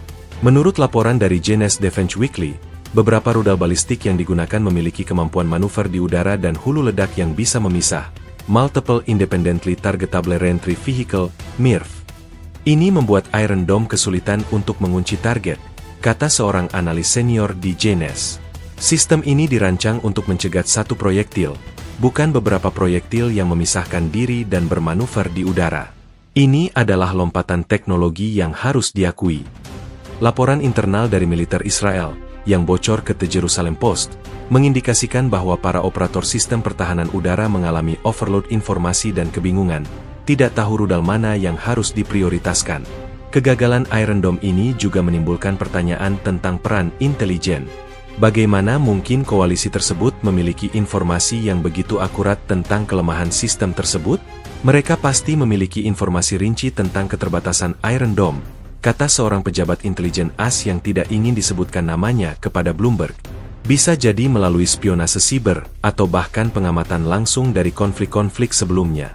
Menurut laporan dari Jenes Defense Weekly, beberapa rudal balistik yang digunakan memiliki kemampuan manuver di udara dan hulu ledak yang bisa memisah, Multiple Independently Targetable Reentry Vehicle, MIRV. Ini membuat Iron Dome kesulitan untuk mengunci target, kata seorang analis senior di Jenes. Sistem ini dirancang untuk mencegat satu proyektil, bukan beberapa proyektil yang memisahkan diri dan bermanuver di udara. Ini adalah lompatan teknologi yang harus diakui. Laporan internal dari militer Israel, yang bocor ke The Jerusalem Post, mengindikasikan bahwa para operator sistem pertahanan udara mengalami overload informasi dan kebingungan, tidak tahu rudal mana yang harus diprioritaskan. Kegagalan Iron Dome ini juga menimbulkan pertanyaan tentang peran intelijen. Bagaimana mungkin koalisi tersebut memiliki informasi yang begitu akurat tentang kelemahan sistem tersebut? Mereka pasti memiliki informasi rinci tentang keterbatasan Iron Dome, kata seorang pejabat intelijen AS yang tidak ingin disebutkan namanya kepada Bloomberg. Bisa jadi melalui spionase siber, atau bahkan pengamatan langsung dari konflik-konflik sebelumnya.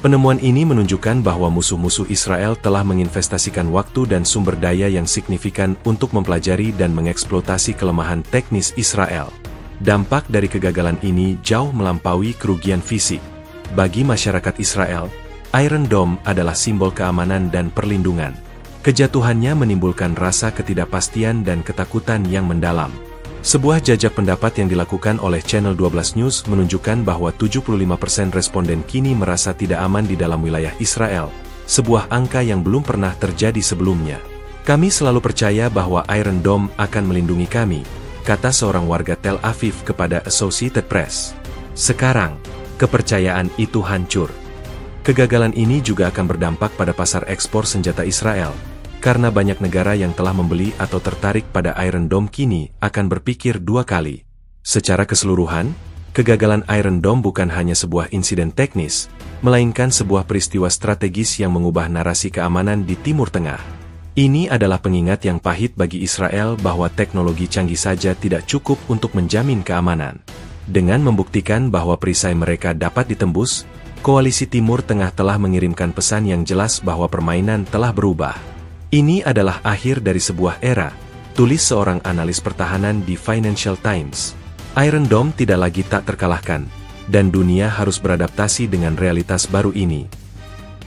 Penemuan ini menunjukkan bahwa musuh-musuh Israel telah menginvestasikan waktu dan sumber daya yang signifikan untuk mempelajari dan mengeksploitasi kelemahan teknis Israel. Dampak dari kegagalan ini jauh melampaui kerugian fisik. Bagi masyarakat Israel, Iron Dome adalah simbol keamanan dan perlindungan. Kejatuhannya menimbulkan rasa ketidakpastian dan ketakutan yang mendalam. Sebuah jajak pendapat yang dilakukan oleh Channel 12 News menunjukkan bahwa 75% responden kini merasa tidak aman di dalam wilayah Israel, sebuah angka yang belum pernah terjadi sebelumnya. Kami selalu percaya bahwa Iron Dome akan melindungi kami, kata seorang warga Tel Aviv kepada Associated Press. Sekarang, kepercayaan itu hancur. Kegagalan ini juga akan berdampak pada pasar ekspor senjata Israel, karena banyak negara yang telah membeli atau tertarik pada Iron Dome kini akan berpikir dua kali. Secara keseluruhan, kegagalan Iron Dome bukan hanya sebuah insiden teknis, melainkan sebuah peristiwa strategis yang mengubah narasi keamanan di Timur Tengah. Ini adalah pengingat yang pahit bagi Israel bahwa teknologi canggih saja tidak cukup untuk menjamin keamanan. Dengan membuktikan bahwa perisai mereka dapat ditembus, koalisi Timur Tengah telah mengirimkan pesan yang jelas bahwa permainan telah berubah. Ini adalah akhir dari sebuah era, tulis seorang analis pertahanan di Financial Times. Iron Dome tidak lagi tak terkalahkan, dan dunia harus beradaptasi dengan realitas baru ini.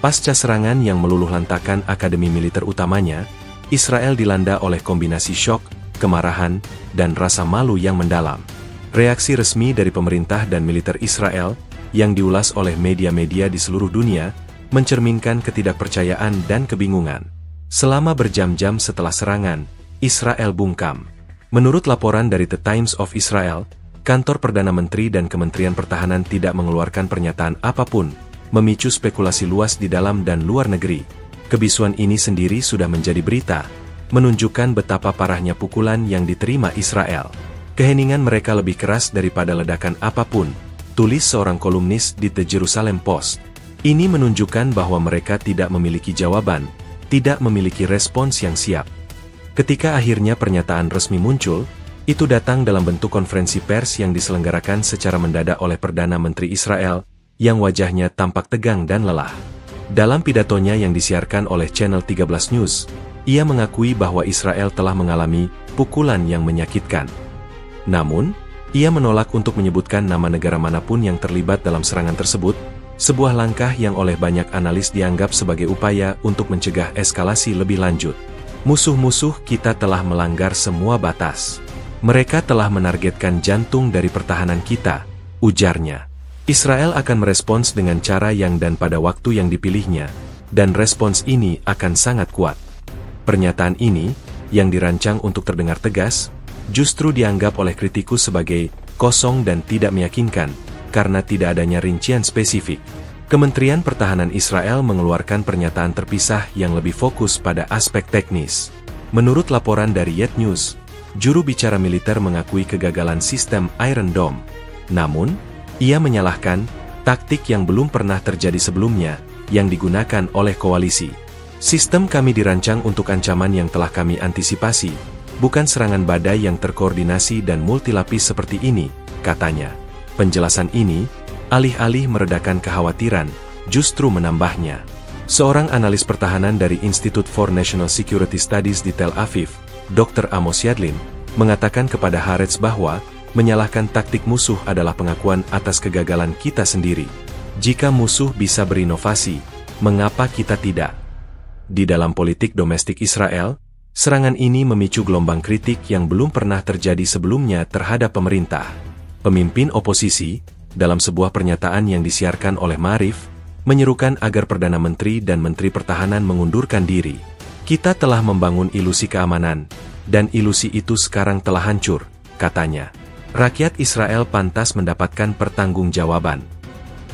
Pasca serangan yang meluluhlantakkan akademi militer utamanya, Israel dilanda oleh kombinasi syok, kemarahan, dan rasa malu yang mendalam. Reaksi resmi dari pemerintah dan militer Israel, yang diulas oleh media-media di seluruh dunia, mencerminkan ketidakpercayaan dan kebingungan. Selama berjam-jam setelah serangan, Israel bungkam. Menurut laporan dari The Times of Israel, kantor Perdana Menteri dan Kementerian Pertahanan tidak mengeluarkan pernyataan apapun, memicu spekulasi luas di dalam dan luar negeri. Kebisuan ini sendiri sudah menjadi berita, menunjukkan betapa parahnya pukulan yang diterima Israel. Keheningan mereka lebih keras daripada ledakan apapun, tulis seorang kolumnis di The Jerusalem Post. Ini menunjukkan bahwa mereka tidak memiliki jawaban, tidak memiliki respons yang siap. Ketika akhirnya pernyataan resmi muncul, Itu datang dalam bentuk konferensi pers yang diselenggarakan secara mendadak oleh Perdana Menteri Israel, yang wajahnya tampak tegang dan lelah. Dalam pidatonya yang disiarkan oleh Channel 13 News, ia mengakui bahwa Israel telah mengalami pukulan yang menyakitkan. Namun, ia menolak untuk menyebutkan nama negara manapun yang terlibat dalam serangan tersebut, sebuah langkah yang oleh banyak analis dianggap sebagai upaya untuk mencegah eskalasi lebih lanjut. Musuh-musuh kita telah melanggar semua batas. Mereka telah menargetkan jantung dari pertahanan kita, ujarnya. Israel akan merespons dengan cara yang dan pada waktu yang dipilihnya, dan respons ini akan sangat kuat. Pernyataan ini, yang dirancang untuk terdengar tegas, justru dianggap oleh kritikus sebagai kosong dan tidak meyakinkan, karena tidak adanya rincian spesifik. Kementerian Pertahanan Israel mengeluarkan pernyataan terpisah yang lebih fokus pada aspek teknis. Menurut laporan dari Yet News, juru bicara militer mengakui kegagalan sistem Iron Dome. Namun, ia menyalahkan taktik yang belum pernah terjadi sebelumnya, yang digunakan oleh koalisi. Sistem kami dirancang untuk ancaman yang telah kami antisipasi, bukan serangan badai yang terkoordinasi dan multilapis seperti ini, katanya. Penjelasan ini, alih-alih meredakan kekhawatiran, justru menambahnya. Seorang analis pertahanan dari Institute for National Security Studies di Tel Aviv, Dr. Amos Yadlin, mengatakan kepada Haaretz bahwa menyalahkan taktik musuh adalah pengakuan atas kegagalan kita sendiri. Jika musuh bisa berinovasi, mengapa kita tidak? Di dalam politik domestik Israel, serangan ini memicu gelombang kritik yang belum pernah terjadi sebelumnya terhadap pemerintah. Pemimpin oposisi, dalam sebuah pernyataan yang disiarkan oleh Ma'arif, menyerukan agar Perdana Menteri dan Menteri Pertahanan mengundurkan diri. Kita telah membangun ilusi keamanan, dan ilusi itu sekarang telah hancur, katanya. Rakyat Israel pantas mendapatkan pertanggungjawaban.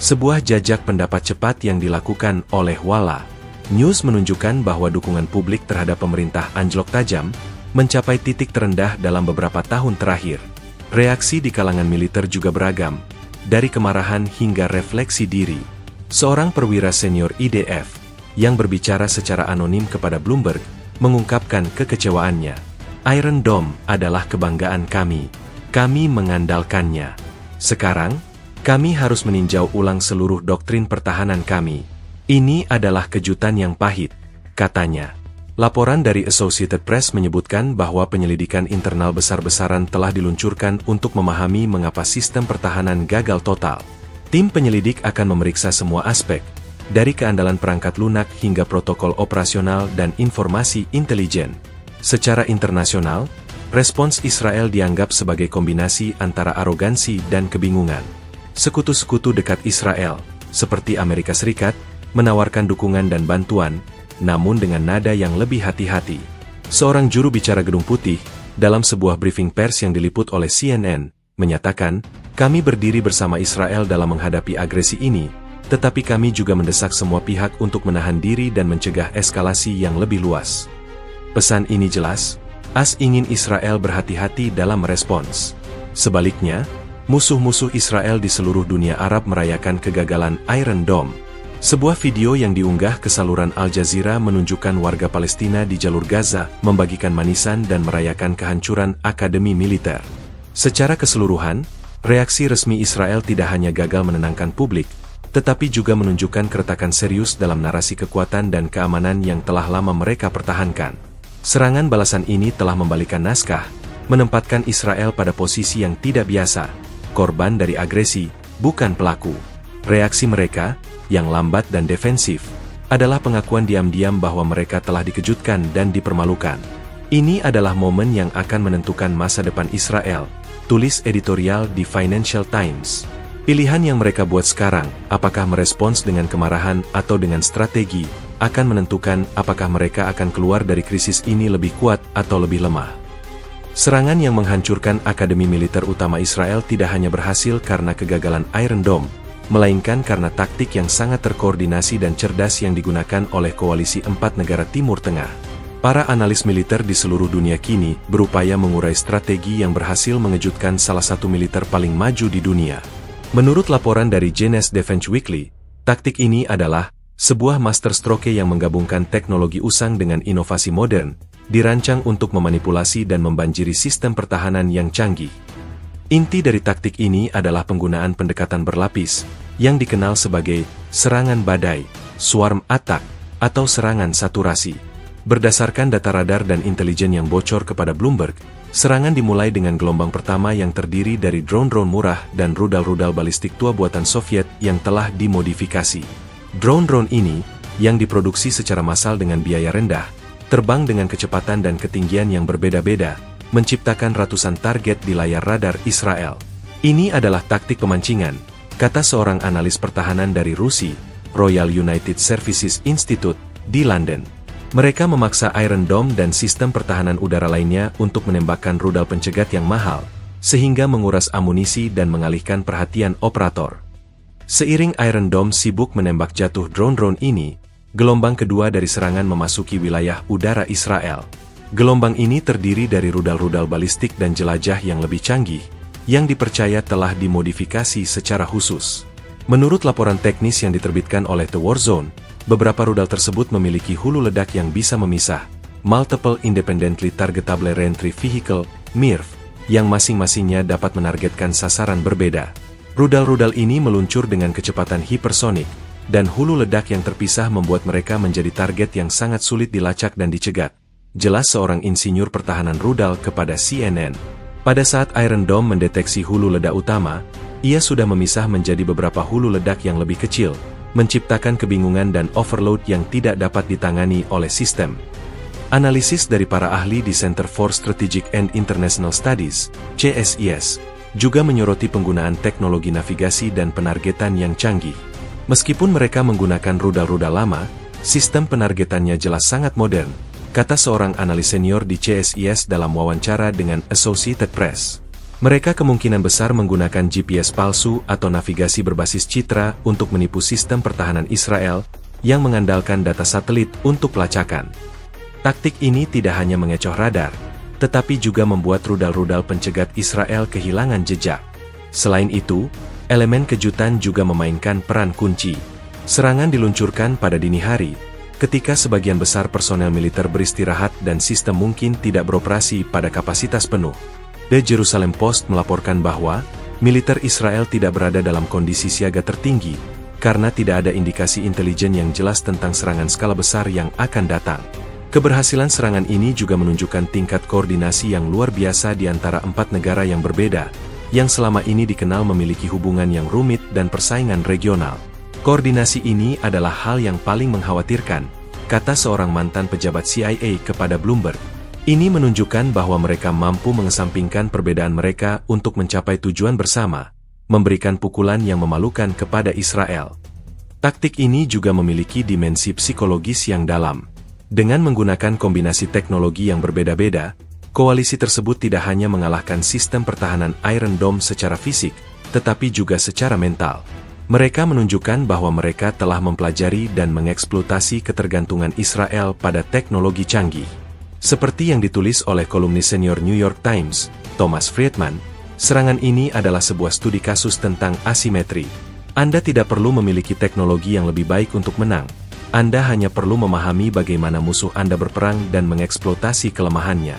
Sebuah jajak pendapat cepat yang dilakukan oleh Walla News menunjukkan bahwa dukungan publik terhadap pemerintah anjlok tajam, mencapai titik terendah dalam beberapa tahun terakhir. Reaksi di kalangan militer juga beragam, dari kemarahan hingga refleksi diri. Seorang perwira senior IDF, yang berbicara secara anonim kepada Bloomberg, mengungkapkan kekecewaannya. Iron Dome adalah kebanggaan kami. Kami mengandalkannya. Sekarang, kami harus meninjau ulang seluruh doktrin pertahanan kami. Ini adalah kejutan yang pahit, katanya. Laporan dari Associated Press menyebutkan bahwa penyelidikan internal besar-besaran telah diluncurkan untuk memahami mengapa sistem pertahanan gagal total. Tim penyelidik akan memeriksa semua aspek, dari keandalan perangkat lunak hingga protokol operasional dan informasi intelijen. Secara internasional, respons Israel dianggap sebagai kombinasi antara arogansi dan kebingungan. Sekutu-sekutu dekat Israel, seperti Amerika Serikat, menawarkan dukungan dan bantuan, namun dengan nada yang lebih hati-hati. Seorang juru bicara Gedung Putih, dalam sebuah briefing pers yang diliput oleh CNN, menyatakan, kami berdiri bersama Israel dalam menghadapi agresi ini, tetapi kami juga mendesak semua pihak untuk menahan diri dan mencegah eskalasi yang lebih luas. Pesan ini jelas, AS ingin Israel berhati-hati dalam merespons. Sebaliknya, musuh-musuh Israel di seluruh dunia Arab merayakan kegagalan Iron Dome. Sebuah video yang diunggah ke saluran Al Jazeera menunjukkan warga Palestina di jalur Gaza membagikan manisan dan merayakan kehancuran akademi militer. Secara keseluruhan, reaksi resmi Israel tidak hanya gagal menenangkan publik, tetapi juga menunjukkan keretakan serius dalam narasi kekuatan dan keamanan yang telah lama mereka pertahankan. Serangan balasan ini telah membalikan naskah, menempatkan Israel pada posisi yang tidak biasa, korban dari agresi, bukan pelaku. Reaksi mereka, yang lambat dan defensif, adalah pengakuan diam-diam bahwa mereka telah dikejutkan dan dipermalukan. Ini adalah momen yang akan menentukan masa depan Israel, tulis editorial di Financial Times. Pilihan yang mereka buat sekarang, apakah merespons dengan kemarahan atau dengan strategi, akan menentukan apakah mereka akan keluar dari krisis ini lebih kuat atau lebih lemah. Serangan yang menghancurkan akademi militer utama Israel tidak hanya berhasil karena kegagalan Iron Dome, melainkan karena taktik yang sangat terkoordinasi dan cerdas yang digunakan oleh koalisi 4 negara Timur Tengah. Para analis militer di seluruh dunia kini berupaya mengurai strategi yang berhasil mengejutkan salah satu militer paling maju di dunia. Menurut laporan dari Jeunesse Defense Weekly, taktik ini adalah sebuah masterstroke yang menggabungkan teknologi usang dengan inovasi modern, dirancang untuk memanipulasi dan membanjiri sistem pertahanan yang canggih. Inti dari taktik ini adalah penggunaan pendekatan berlapis, yang dikenal sebagai serangan badai, swarm attack, atau serangan saturasi. Berdasarkan data radar dan intelijen yang bocor kepada Bloomberg, serangan dimulai dengan gelombang pertama yang terdiri dari drone-drone murah dan rudal-rudal balistik tua buatan Soviet yang telah dimodifikasi. Drone-drone ini, yang diproduksi secara massal dengan biaya rendah, terbang dengan kecepatan dan ketinggian yang berbeda-beda, menciptakan ratusan target di layar radar Israel. Ini adalah taktik pemancingan, kata seorang analis pertahanan dari Rusia, Royal United Services Institute, di London. Mereka memaksa Iron Dome dan sistem pertahanan udara lainnya untuk menembakkan rudal pencegat yang mahal, sehingga menguras amunisi dan mengalihkan perhatian operator. Seiring Iron Dome sibuk menembak jatuh drone-drone ini, gelombang kedua dari serangan memasuki wilayah udara Israel. Gelombang ini terdiri dari rudal-rudal balistik dan jelajah yang lebih canggih, yang dipercaya telah dimodifikasi secara khusus. Menurut laporan teknis yang diterbitkan oleh The War Zone, beberapa rudal tersebut memiliki hulu ledak yang bisa memisah, Multiple Independently Targetable Reentry Vehicle, MIRV, yang masing-masingnya dapat menargetkan sasaran berbeda. Rudal-rudal ini meluncur dengan kecepatan hipersonik, dan hulu ledak yang terpisah membuat mereka menjadi target yang sangat sulit dilacak dan dicegat. Jelas seorang insinyur pertahanan rudal kepada CNN. Pada saat Iron Dome mendeteksi hulu ledak utama, ia sudah memisah menjadi beberapa hulu ledak yang lebih kecil, menciptakan kebingungan dan overload yang tidak dapat ditangani oleh sistem. Analisis dari para ahli di Center for Strategic and International Studies, CSIS, juga menyoroti penggunaan teknologi navigasi dan penargetan yang canggih. Meskipun mereka menggunakan rudal-rudal lama, sistem penargetannya jelas sangat modern, kata seorang analis senior di CSIS dalam wawancara dengan Associated Press. Mereka kemungkinan besar menggunakan GPS palsu atau navigasi berbasis citra untuk menipu sistem pertahanan Israel yang mengandalkan data satelit untuk pelacakan. Taktik ini tidak hanya mengecoh radar, tetapi juga membuat rudal-rudal pencegat Israel kehilangan jejak. Selain itu, elemen kejutan juga memainkan peran kunci. Serangan diluncurkan pada dini hari, ketika sebagian besar personel militer beristirahat dan sistem mungkin tidak beroperasi pada kapasitas penuh. The Jerusalem Post melaporkan bahwa militer Israel tidak berada dalam kondisi siaga tertinggi, karena tidak ada indikasi intelijen yang jelas tentang serangan skala besar yang akan datang. Keberhasilan serangan ini juga menunjukkan tingkat koordinasi yang luar biasa di antara empat negara yang berbeda, yang selama ini dikenal memiliki hubungan yang rumit dan persaingan regional. Koordinasi ini adalah hal yang paling mengkhawatirkan, kata seorang mantan pejabat CIA kepada Bloomberg. Ini menunjukkan bahwa mereka mampu mengesampingkan perbedaan mereka untuk mencapai tujuan bersama, memberikan pukulan yang memalukan kepada Israel. Taktik ini juga memiliki dimensi psikologis yang dalam. Dengan menggunakan kombinasi teknologi yang berbeda-beda, koalisi tersebut tidak hanya mengalahkan sistem pertahanan Iron Dome secara fisik, tetapi juga secara mental. Mereka menunjukkan bahwa mereka telah mempelajari dan mengeksploitasi ketergantungan Israel pada teknologi canggih. Seperti yang ditulis oleh kolumnis senior New York Times, Thomas Friedman, serangan ini adalah sebuah studi kasus tentang asimetri. Anda tidak perlu memiliki teknologi yang lebih baik untuk menang. Anda hanya perlu memahami bagaimana musuh Anda berperang dan mengeksploitasi kelemahannya.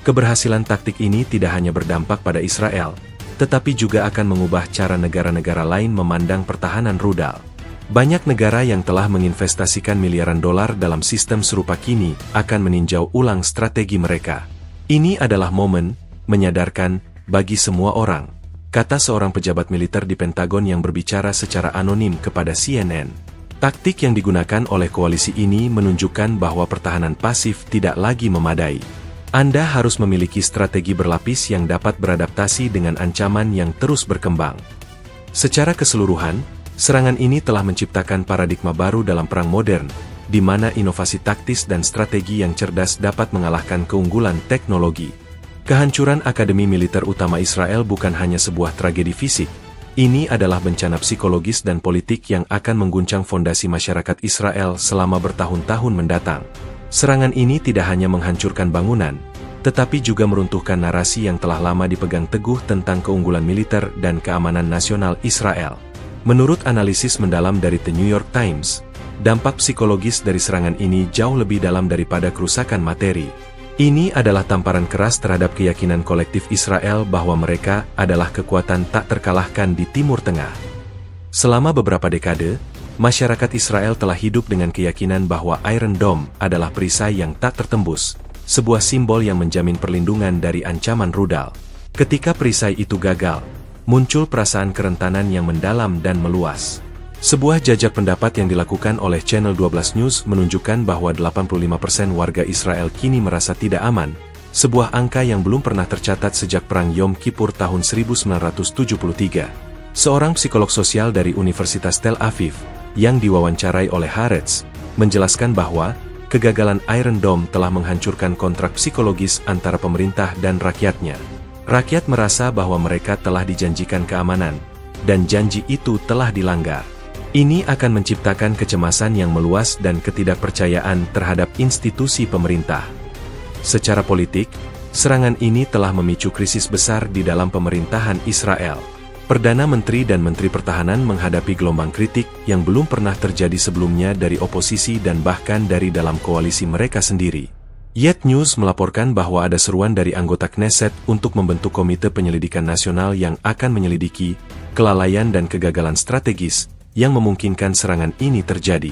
Keberhasilan taktik ini tidak hanya berdampak pada Israel, tetapi juga akan mengubah cara negara-negara lain memandang pertahanan rudal. Banyak negara yang telah menginvestasikan miliaran dolar dalam sistem serupa kini akan meninjau ulang strategi mereka. Ini adalah momen menyadarkan bagi semua orang, kata seorang pejabat militer di Pentagon yang berbicara secara anonim kepada CNN. Taktik yang digunakan oleh koalisi ini menunjukkan bahwa pertahanan pasif tidak lagi memadai. Anda harus memiliki strategi berlapis yang dapat beradaptasi dengan ancaman yang terus berkembang. Secara keseluruhan, serangan ini telah menciptakan paradigma baru dalam perang modern, di mana inovasi taktis dan strategi yang cerdas dapat mengalahkan keunggulan teknologi. Kehancuran Akademi Militer Utama Israel bukan hanya sebuah tragedi fisik, ini adalah bencana psikologis dan politik yang akan mengguncang fondasi masyarakat Israel selama bertahun-tahun mendatang. Serangan ini tidak hanya menghancurkan bangunan, tetapi juga meruntuhkan narasi yang telah lama dipegang teguh tentang keunggulan militer dan keamanan nasional Israel. Menurut analisis mendalam dari The New York Times, dampak psikologis dari serangan ini jauh lebih dalam daripada kerusakan materi. Ini adalah tamparan keras terhadap keyakinan kolektif Israel bahwa mereka adalah kekuatan tak terkalahkan di Timur Tengah. Selama beberapa dekade, masyarakat Israel telah hidup dengan keyakinan bahwa Iron Dome adalah perisai yang tak tertembus, sebuah simbol yang menjamin perlindungan dari ancaman rudal. Ketika perisai itu gagal, muncul perasaan kerentanan yang mendalam dan meluas. Sebuah jajak pendapat yang dilakukan oleh Channel 12 News menunjukkan bahwa 85% warga Israel kini merasa tidak aman, sebuah angka yang belum pernah tercatat sejak Perang Yom Kippur tahun 1973. Seorang psikolog sosial dari Universitas Tel Aviv, yang diwawancarai oleh Haaretz, menjelaskan bahwa kegagalan Iron Dome telah menghancurkan kontrak psikologis antara pemerintah dan rakyatnya. Rakyat merasa bahwa mereka telah dijanjikan keamanan, dan janji itu telah dilanggar. Ini akan menciptakan kecemasan yang meluas dan ketidakpercayaan terhadap institusi pemerintah. Secara politik, serangan ini telah memicu krisis besar di dalam pemerintahan Israel. Perdana Menteri dan Menteri Pertahanan menghadapi gelombang kritik yang belum pernah terjadi sebelumnya dari oposisi dan bahkan dari dalam koalisi mereka sendiri. Yet News melaporkan bahwa ada seruan dari anggota Knesset untuk membentuk Komite Penyelidikan Nasional yang akan menyelidiki kelalaian dan kegagalan strategis yang memungkinkan serangan ini terjadi.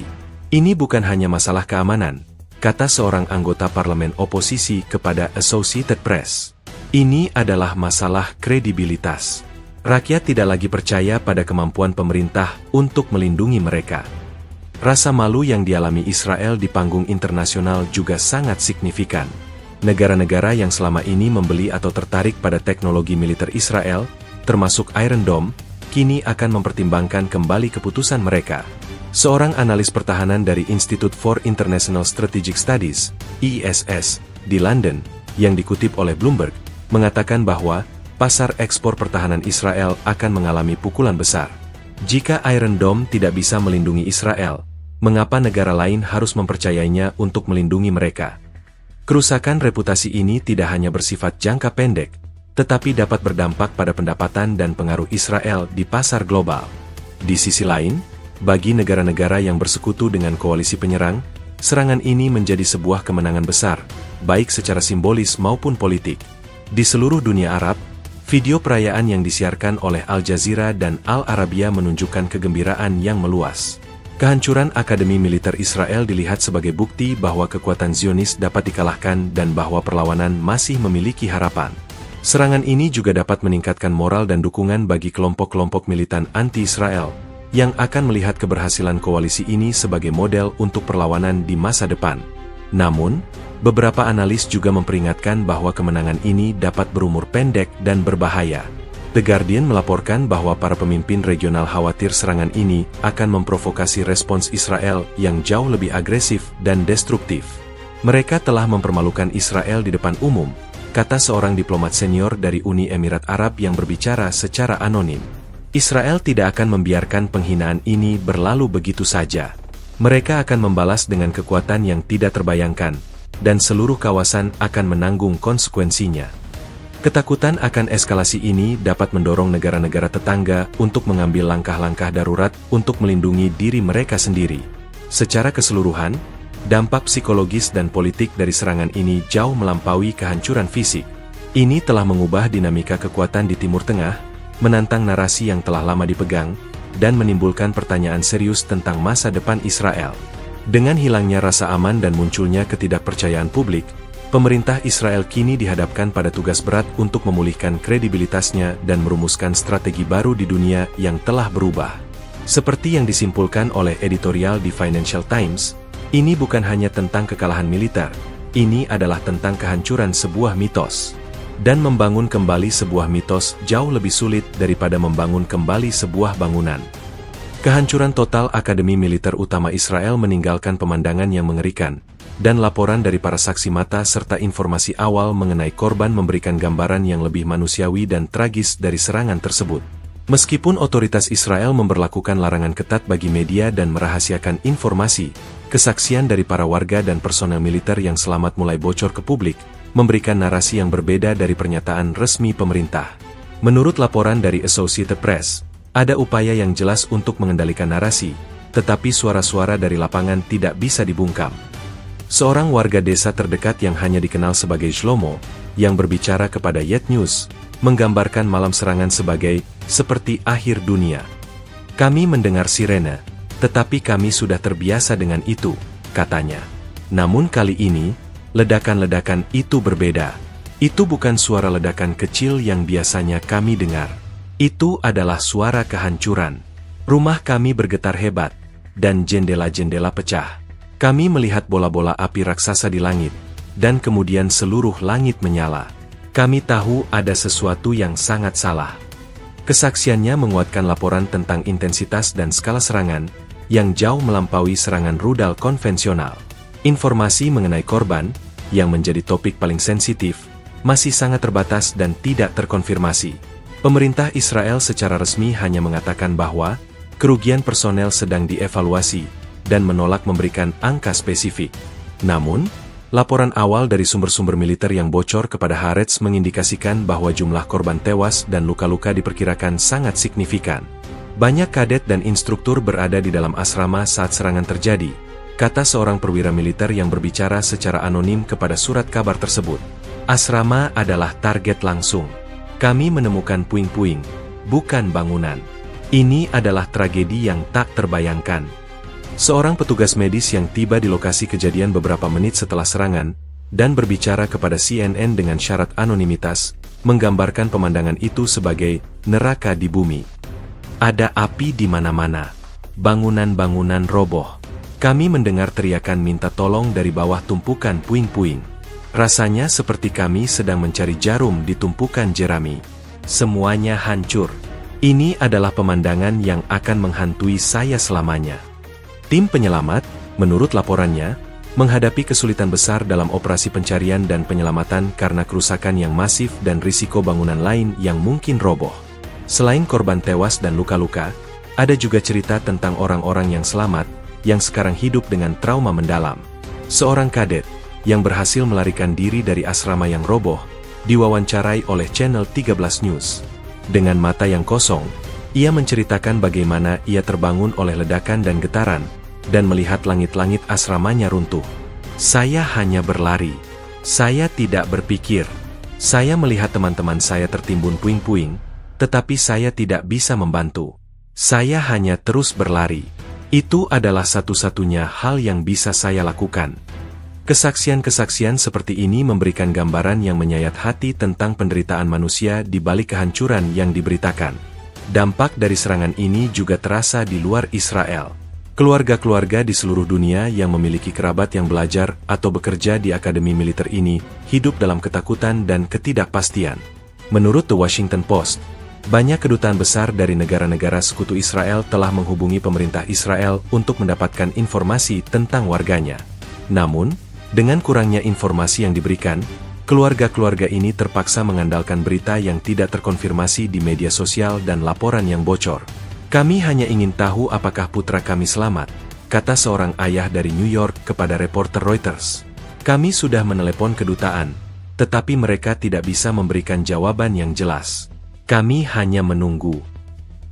Ini bukan hanya masalah keamanan, kata seorang anggota parlemen oposisi kepada Associated Press. Ini adalah masalah kredibilitas. Rakyat tidak lagi percaya pada kemampuan pemerintah untuk melindungi mereka. Rasa malu yang dialami Israel di panggung internasional juga sangat signifikan. Negara-negara yang selama ini membeli atau tertarik pada teknologi militer Israel, termasuk Iron Dome, kini akan mempertimbangkan kembali keputusan mereka. Seorang analis pertahanan dari Institute for International Strategic Studies, ISS, di London, yang dikutip oleh Bloomberg, mengatakan bahwa pasar ekspor pertahanan Israel akan mengalami pukulan besar. Jika Iron Dome tidak bisa melindungi Israel, mengapa negara lain harus mempercayainya untuk melindungi mereka? Kerusakan reputasi ini tidak hanya bersifat jangka pendek, tetapi dapat berdampak pada pendapatan dan pengaruh Israel di pasar global. Di sisi lain, bagi negara-negara yang bersekutu dengan koalisi penyerang, serangan ini menjadi sebuah kemenangan besar, baik secara simbolis maupun politik. Di seluruh dunia Arab, video perayaan yang disiarkan oleh Al Jazeera dan Al Arabiya menunjukkan kegembiraan yang meluas. Kehancuran Akademi Militer Israel dilihat sebagai bukti bahwa kekuatan Zionis dapat dikalahkan dan bahwa perlawanan masih memiliki harapan. Serangan ini juga dapat meningkatkan moral dan dukungan bagi kelompok-kelompok militan anti-Israel, yang akan melihat keberhasilan koalisi ini sebagai model untuk perlawanan di masa depan. Namun, beberapa analis juga memperingatkan bahwa kemenangan ini dapat berumur pendek dan berbahaya. The Guardian melaporkan bahwa para pemimpin regional khawatir serangan ini akan memprovokasi respons Israel yang jauh lebih agresif dan destruktif. Mereka telah mempermalukan Israel di depan umum, kata seorang diplomat senior dari Uni Emirat Arab yang berbicara secara anonim. Israel tidak akan membiarkan penghinaan ini berlalu begitu saja. Mereka akan membalas dengan kekuatan yang tidak terbayangkan, dan seluruh kawasan akan menanggung konsekuensinya. Ketakutan akan eskalasi ini dapat mendorong negara-negara tetangga untuk mengambil langkah-langkah darurat untuk melindungi diri mereka sendiri. Secara keseluruhan, dampak psikologis dan politik dari serangan ini jauh melampaui kehancuran fisik. Ini telah mengubah dinamika kekuatan di Timur Tengah, menantang narasi yang telah lama dipegang, dan menimbulkan pertanyaan serius tentang masa depan Israel. Dengan hilangnya rasa aman dan munculnya ketidakpercayaan publik, pemerintah Israel kini dihadapkan pada tugas berat untuk memulihkan kredibilitasnya dan merumuskan strategi baru di dunia yang telah berubah. Seperti yang disimpulkan oleh editorial di Financial Times, ini bukan hanya tentang kekalahan militer, ini adalah tentang kehancuran sebuah mitos. Dan membangun kembali sebuah mitos jauh lebih sulit daripada membangun kembali sebuah bangunan. Kehancuran total Akademi Militer Utama Israel meninggalkan pemandangan yang mengerikan, dan laporan dari para saksi mata serta informasi awal mengenai korban memberikan gambaran yang lebih manusiawi dan tragis dari serangan tersebut. Meskipun otoritas Israel memberlakukan larangan ketat bagi media dan merahasiakan informasi, kesaksian dari para warga dan personel militer yang selamat mulai bocor ke publik, memberikan narasi yang berbeda dari pernyataan resmi pemerintah. Menurut laporan dari Associated Press, ada upaya yang jelas untuk mengendalikan narasi, tetapi suara-suara dari lapangan tidak bisa dibungkam. Seorang warga desa terdekat yang hanya dikenal sebagai Shlomo, yang berbicara kepada Yet News, menggambarkan malam serangan sebagai seperti akhir dunia. Kami mendengar sirene, tetapi kami sudah terbiasa dengan itu, katanya. Namun kali ini, ledakan-ledakan itu berbeda. Itu bukan suara ledakan kecil yang biasanya kami dengar. Itu adalah suara kehancuran. Rumah kami bergetar hebat, dan jendela-jendela pecah. Kami melihat bola-bola api raksasa di langit, dan kemudian seluruh langit menyala. Kami tahu ada sesuatu yang sangat salah. Kesaksiannya menguatkan laporan tentang intensitas dan skala serangan, yang jauh melampaui serangan rudal konvensional. Informasi mengenai korban, yang menjadi topik paling sensitif, masih sangat terbatas dan tidak terkonfirmasi. Pemerintah Israel secara resmi hanya mengatakan bahwa kerugian personel sedang dievaluasi, dan menolak memberikan angka spesifik. Namun, laporan awal dari sumber-sumber militer yang bocor kepada Haaretz mengindikasikan bahwa jumlah korban tewas dan luka-luka diperkirakan sangat signifikan. Banyak kadet dan instruktur berada di dalam asrama saat serangan terjadi, kata seorang perwira militer yang berbicara secara anonim kepada surat kabar tersebut. Asrama adalah target langsung. Kami menemukan puing-puing, bukan bangunan. Ini adalah tragedi yang tak terbayangkan. Seorang petugas medis yang tiba di lokasi kejadian beberapa menit setelah serangan, dan berbicara kepada CNN dengan syarat anonimitas, menggambarkan pemandangan itu sebagai neraka di bumi. Ada api di mana-mana. Bangunan-bangunan roboh. Kami mendengar teriakan minta tolong dari bawah tumpukan puing-puing. Rasanya seperti kami sedang mencari jarum di tumpukan jerami. Semuanya hancur. Ini adalah pemandangan yang akan menghantui saya selamanya. Tim penyelamat, menurut laporannya, menghadapi kesulitan besar dalam operasi pencarian dan penyelamatan karena kerusakan yang masif dan risiko bangunan lain yang mungkin roboh. Selain korban tewas dan luka-luka, ada juga cerita tentang orang-orang yang selamat, yang sekarang hidup dengan trauma mendalam. Seorang kadet, yang berhasil melarikan diri dari asrama yang roboh, diwawancarai oleh Channel 13 News. Dengan mata yang kosong, ia menceritakan bagaimana ia terbangun oleh ledakan dan getaran, dan melihat langit-langit asramanya runtuh. Saya hanya berlari. Saya tidak berpikir. Saya melihat teman-teman saya tertimbun puing-puing, tetapi saya tidak bisa membantu. Saya hanya terus berlari. Itu adalah satu-satunya hal yang bisa saya lakukan. Kesaksian-kesaksian seperti ini memberikan gambaran yang menyayat hati tentang penderitaan manusia di balik kehancuran yang diberitakan. Dampak dari serangan ini juga terasa di luar Israel. Keluarga-keluarga di seluruh dunia yang memiliki kerabat yang belajar atau bekerja di akademi militer ini hidup dalam ketakutan dan ketidakpastian. Menurut The Washington Post, banyak kedutaan besar dari negara-negara sekutu Israel telah menghubungi pemerintah Israel untuk mendapatkan informasi tentang warganya. Namun, dengan kurangnya informasi yang diberikan, keluarga-keluarga ini terpaksa mengandalkan berita yang tidak terkonfirmasi di media sosial dan laporan yang bocor. Kami hanya ingin tahu apakah putra kami selamat, kata seorang ayah dari New York kepada reporter Reuters. Kami sudah menelepon kedutaan, tetapi mereka tidak bisa memberikan jawaban yang jelas. Kami hanya menunggu.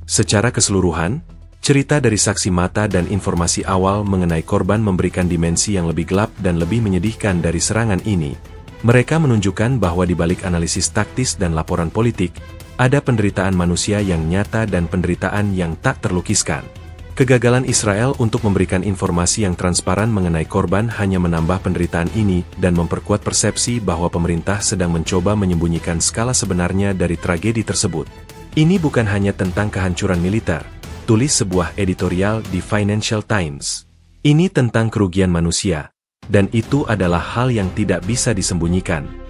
Secara keseluruhan, cerita dari saksi mata dan informasi awal mengenai korban memberikan dimensi yang lebih gelap dan lebih menyedihkan dari serangan ini. Mereka menunjukkan bahwa di balik analisis taktis dan laporan politik, ada penderitaan manusia yang nyata dan penderitaan yang tak terlukiskan. Kegagalan Israel untuk memberikan informasi yang transparan mengenai korban hanya menambah penderitaan ini dan memperkuat persepsi bahwa pemerintah sedang mencoba menyembunyikan skala sebenarnya dari tragedi tersebut. Ini bukan hanya tentang kehancuran militer, tulis sebuah editorial di Financial Times. Ini tentang kerugian manusia, dan itu adalah hal yang tidak bisa disembunyikan.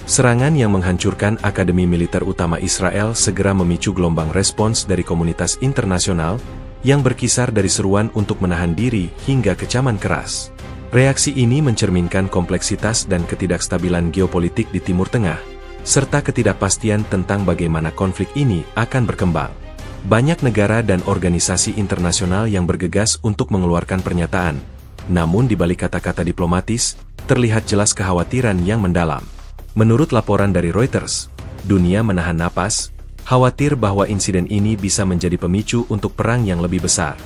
Serangan yang menghancurkan Akademi Militer Utama Israel segera memicu gelombang respons dari komunitas internasional, yang berkisar dari seruan untuk menahan diri hingga kecaman keras. Reaksi ini mencerminkan kompleksitas dan ketidakstabilan geopolitik di Timur Tengah, serta ketidakpastian tentang bagaimana konflik ini akan berkembang. Banyak negara dan organisasi internasional yang bergegas untuk mengeluarkan pernyataan, namun di balik kata-kata diplomatis, terlihat jelas kekhawatiran yang mendalam. Menurut laporan dari Reuters, dunia menahan napas, khawatir bahwa insiden ini bisa menjadi pemicu untuk perang yang lebih besar.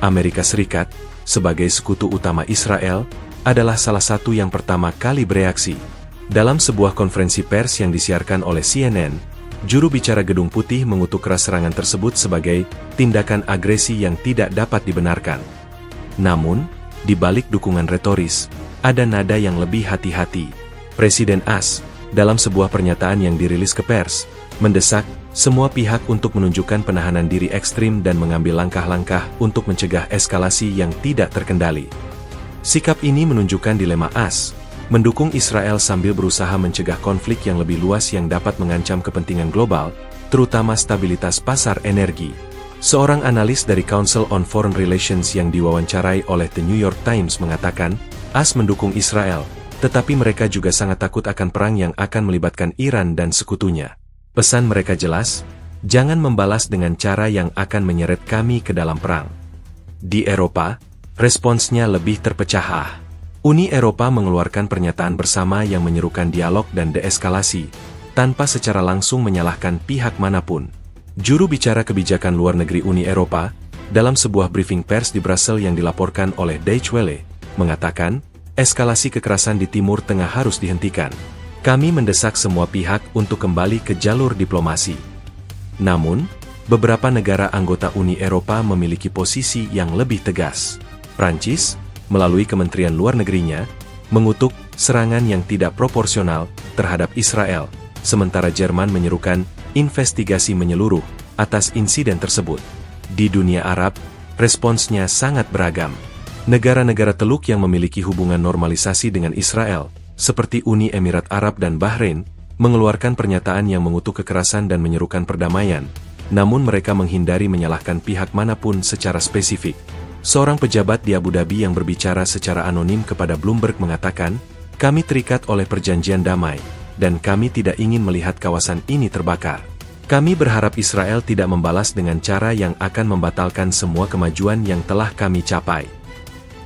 Amerika Serikat, sebagai sekutu utama Israel, adalah salah satu yang pertama kali bereaksi. Dalam sebuah konferensi pers yang disiarkan oleh CNN, juru bicara Gedung Putih mengutuk keras serangan tersebut sebagai tindakan agresi yang tidak dapat dibenarkan. Namun, di balik dukungan retoris, ada nada yang lebih hati-hati. Presiden AS, dalam sebuah pernyataan yang dirilis ke pers, mendesak semua pihak untuk menunjukkan penahanan diri ekstrim dan mengambil langkah-langkah untuk mencegah eskalasi yang tidak terkendali. Sikap ini menunjukkan dilema AS, mendukung Israel sambil berusaha mencegah konflik yang lebih luas yang dapat mengancam kepentingan global, terutama stabilitas pasar energi. Seorang analis dari Council on Foreign Relations yang diwawancarai oleh The New York Times mengatakan, AS mendukung Israel, tetapi mereka juga sangat takut akan perang yang akan melibatkan Iran dan sekutunya. Pesan mereka jelas, jangan membalas dengan cara yang akan menyeret kami ke dalam perang. Di Eropa, responsnya lebih terpecah. Uni Eropa mengeluarkan pernyataan bersama yang menyerukan dialog dan deeskalasi, tanpa secara langsung menyalahkan pihak manapun. Juru bicara kebijakan luar negeri Uni Eropa, dalam sebuah briefing pers di Brussels yang dilaporkan oleh Deutsche Welle, mengatakan, eskalasi kekerasan di Timur Tengah harus dihentikan. Kami mendesak semua pihak untuk kembali ke jalur diplomasi. Namun, beberapa negara anggota Uni Eropa memiliki posisi yang lebih tegas. Prancis, melalui Kementerian Luar Negerinya, mengutuk serangan yang tidak proporsional terhadap Israel, sementara Jerman menyerukan investigasi menyeluruh atas insiden tersebut. Di dunia Arab, responsnya sangat beragam. Negara-negara Teluk yang memiliki hubungan normalisasi dengan Israel, seperti Uni Emirat Arab dan Bahrain, mengeluarkan pernyataan yang mengutuk kekerasan dan menyerukan perdamaian, namun mereka menghindari menyalahkan pihak manapun secara spesifik. Seorang pejabat di Abu Dhabi yang berbicara secara anonim kepada Bloomberg mengatakan, kami terikat oleh perjanjian damai, dan kami tidak ingin melihat kawasan ini terbakar. Kami berharap Israel tidak membalas dengan cara yang akan membatalkan semua kemajuan yang telah kami capai.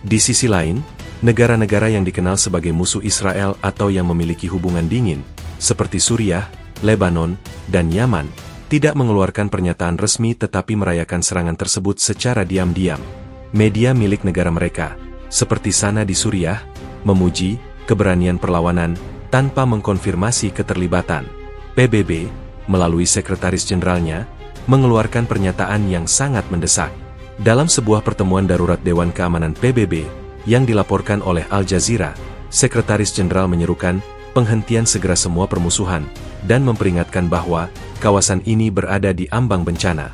Di sisi lain, negara-negara yang dikenal sebagai musuh Israel atau yang memiliki hubungan dingin, seperti Suriah, Lebanon, dan Yaman, tidak mengeluarkan pernyataan resmi tetapi merayakan serangan tersebut secara diam-diam. Media milik negara mereka, seperti Sana di Suriah, memuji keberanian perlawanan tanpa mengkonfirmasi keterlibatan. PBB, melalui sekretaris jenderalnya, mengeluarkan pernyataan yang sangat mendesak. Dalam sebuah pertemuan darurat Dewan Keamanan PBB, yang dilaporkan oleh Al Jazeera, sekretaris jenderal menyerukan penghentian segera semua permusuhan, dan memperingatkan bahwa kawasan ini berada di ambang bencana.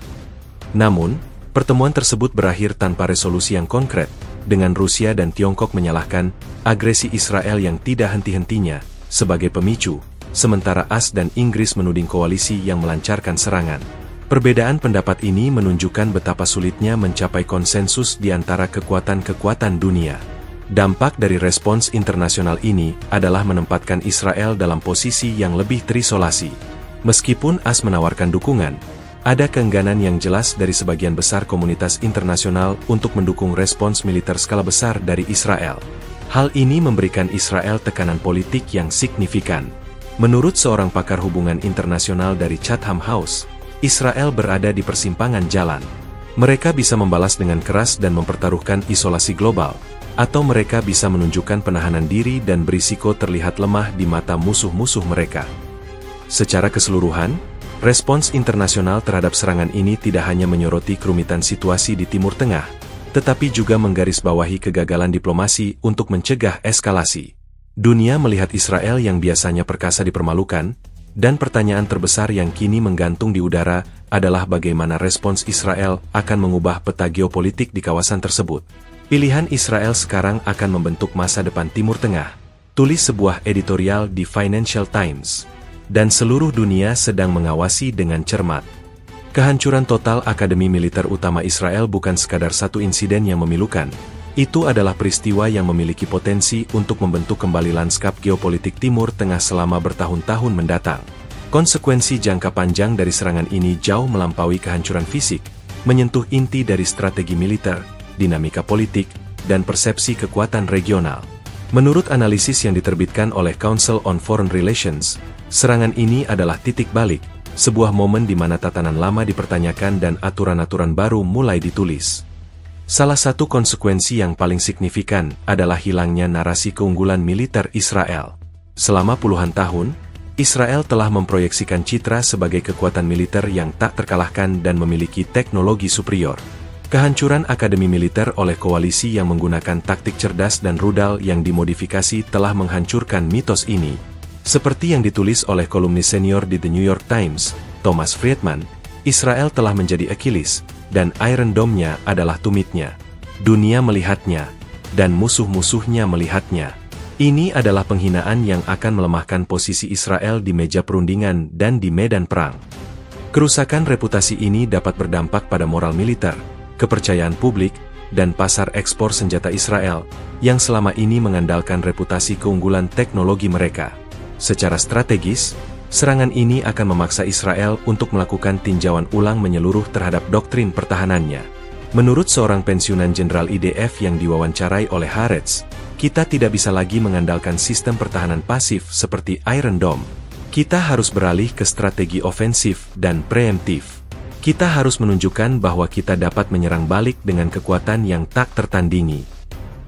Namun, pertemuan tersebut berakhir tanpa resolusi yang konkret, dengan Rusia dan Tiongkok menyalahkan agresi Israel yang tidak henti-hentinya sebagai pemicu, sementara AS dan Inggris menuding koalisi yang melancarkan serangan. Perbedaan pendapat ini menunjukkan betapa sulitnya mencapai konsensus di antara kekuatan-kekuatan dunia. Dampak dari respons internasional ini adalah menempatkan Israel dalam posisi yang lebih terisolasi. Meskipun AS menawarkan dukungan, ada keengganan yang jelas dari sebagian besar komunitas internasional untuk mendukung respons militer skala besar dari Israel. Hal ini memberikan Israel tekanan politik yang signifikan. Menurut seorang pakar hubungan internasional dari Chatham House, Israel berada di persimpangan jalan. Mereka bisa membalas dengan keras dan mempertaruhkan isolasi global, atau mereka bisa menunjukkan penahanan diri dan berisiko terlihat lemah di mata musuh-musuh mereka. Secara keseluruhan, respons internasional terhadap serangan ini tidak hanya menyoroti kerumitan situasi di Timur Tengah, tetapi juga menggarisbawahi kegagalan diplomasi untuk mencegah eskalasi. Dunia melihat Israel yang biasanya perkasa dipermalukan, dan pertanyaan terbesar yang kini menggantung di udara adalah bagaimana respons Israel akan mengubah peta geopolitik di kawasan tersebut. Pilihan Israel sekarang akan membentuk masa depan Timur Tengah, tulis sebuah editorial di Financial Times. Dan seluruh dunia sedang mengawasi dengan cermat. Kehancuran total Akademi Militer Utama Israel bukan sekadar satu insiden yang memilukan. Itu adalah peristiwa yang memiliki potensi untuk membentuk kembali lanskap geopolitik Timur Tengah selama bertahun-tahun mendatang. Konsekuensi jangka panjang dari serangan ini jauh melampaui kehancuran fisik, menyentuh inti dari strategi militer, dinamika politik, dan persepsi kekuatan regional. Menurut analisis yang diterbitkan oleh Council on Foreign Relations, serangan ini adalah titik balik, sebuah momen di mana tatanan lama dipertanyakan dan aturan-aturan baru mulai ditulis. Salah satu konsekuensi yang paling signifikan adalah hilangnya narasi keunggulan militer Israel. Selama puluhan tahun, Israel telah memproyeksikan citra sebagai kekuatan militer yang tak terkalahkan dan memiliki teknologi superior. Kehancuran akademi militer oleh koalisi yang menggunakan taktik cerdas dan rudal yang dimodifikasi telah menghancurkan mitos ini. Seperti yang ditulis oleh kolumnis senior di The New York Times, Thomas Friedman, Israel telah menjadi Achilles, dan Iron Dome-nya adalah tumitnya. Dunia melihatnya, dan musuh-musuhnya melihatnya. Ini adalah penghinaan yang akan melemahkan posisi Israel di meja perundingan dan di medan perang. Kerusakan reputasi ini dapat berdampak pada moral militer, kepercayaan publik, dan pasar ekspor senjata Israel, yang selama ini mengandalkan reputasi keunggulan teknologi mereka. Secara strategis, serangan ini akan memaksa Israel untuk melakukan tinjauan ulang menyeluruh terhadap doktrin pertahanannya. Menurut seorang pensiunan jenderal IDF yang diwawancarai oleh Haaretz, kita tidak bisa lagi mengandalkan sistem pertahanan pasif seperti Iron Dome. Kita harus beralih ke strategi ofensif dan preemptif. Kita harus menunjukkan bahwa kita dapat menyerang balik dengan kekuatan yang tak tertandingi.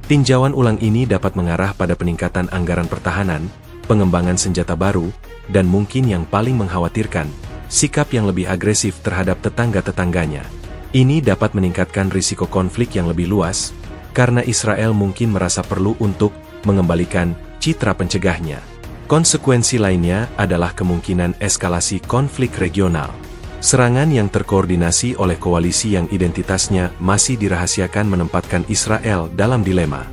Tinjauan ulang ini dapat mengarah pada peningkatan anggaran pertahanan, pengembangan senjata baru, dan mungkin yang paling mengkhawatirkan, sikap yang lebih agresif terhadap tetangga-tetangganya. Ini dapat meningkatkan risiko konflik yang lebih luas, karena Israel mungkin merasa perlu untuk mengembalikan citra pencegahnya. Konsekuensi lainnya adalah kemungkinan eskalasi konflik regional. Serangan yang terkoordinasi oleh koalisi yang identitasnya masih dirahasiakan menempatkan Israel dalam dilema.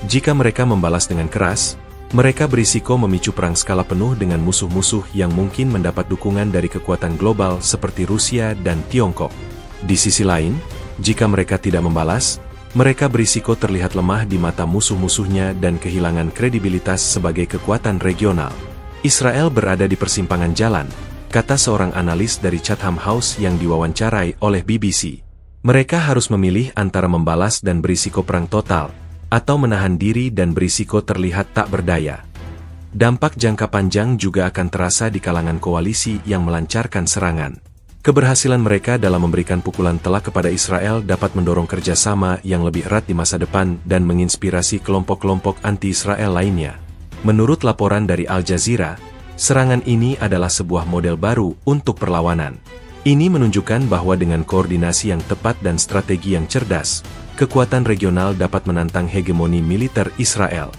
Jika mereka membalas dengan keras, mereka berisiko memicu perang skala penuh dengan musuh-musuh yang mungkin mendapat dukungan dari kekuatan global seperti Rusia dan Tiongkok. Di sisi lain, jika mereka tidak membalas, mereka berisiko terlihat lemah di mata musuh-musuhnya dan kehilangan kredibilitas sebagai kekuatan regional. Israel berada di persimpangan jalan, kata seorang analis dari Chatham House yang diwawancarai oleh BBC. Mereka harus memilih antara membalas dan berisiko perang total, atau menahan diri dan berisiko terlihat tak berdaya. Dampak jangka panjang juga akan terasa di kalangan koalisi yang melancarkan serangan. Keberhasilan mereka dalam memberikan pukulan telak kepada Israel dapat mendorong kerjasama yang lebih erat di masa depan dan menginspirasi kelompok-kelompok anti-Israel lainnya. Menurut laporan dari Al Jazeera, serangan ini adalah sebuah model baru untuk perlawanan. Ini menunjukkan bahwa dengan koordinasi yang tepat dan strategi yang cerdas, kekuatan regional dapat menantang hegemoni militer Israel.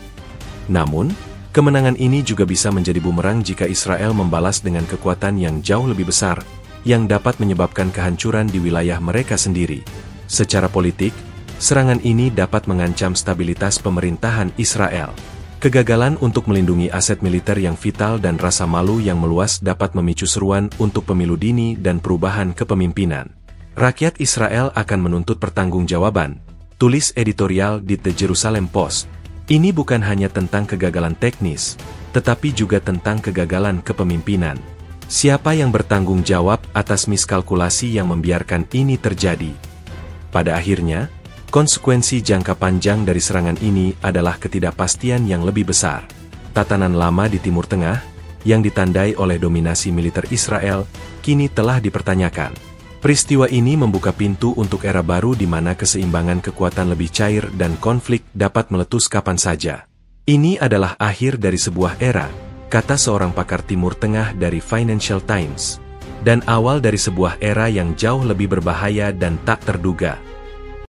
Namun, kemenangan ini juga bisa menjadi bumerang jika Israel membalas dengan kekuatan yang jauh lebih besar, yang dapat menyebabkan kehancuran di wilayah mereka sendiri. Secara politik, serangan ini dapat mengancam stabilitas pemerintahan Israel. Kegagalan untuk melindungi aset militer yang vital dan rasa malu yang meluas dapat memicu seruan untuk pemilu dini dan perubahan kepemimpinan. Rakyat Israel akan menuntut pertanggungjawaban, tulis editorial di The Jerusalem Post. Ini bukan hanya tentang kegagalan teknis, tetapi juga tentang kegagalan kepemimpinan. Siapa yang bertanggung jawab atas miskalkulasi yang membiarkan ini terjadi? Pada akhirnya, konsekuensi jangka panjang dari serangan ini adalah ketidakpastian yang lebih besar. Tatanan lama di Timur Tengah, yang ditandai oleh dominasi militer Israel, kini telah dipertanyakan. Peristiwa ini membuka pintu untuk era baru di mana keseimbangan kekuatan lebih cair dan konflik dapat meletus kapan saja. Ini adalah akhir dari sebuah era, kata seorang pakar Timur Tengah dari Financial Times, dan awal dari sebuah era yang jauh lebih berbahaya dan tak terduga.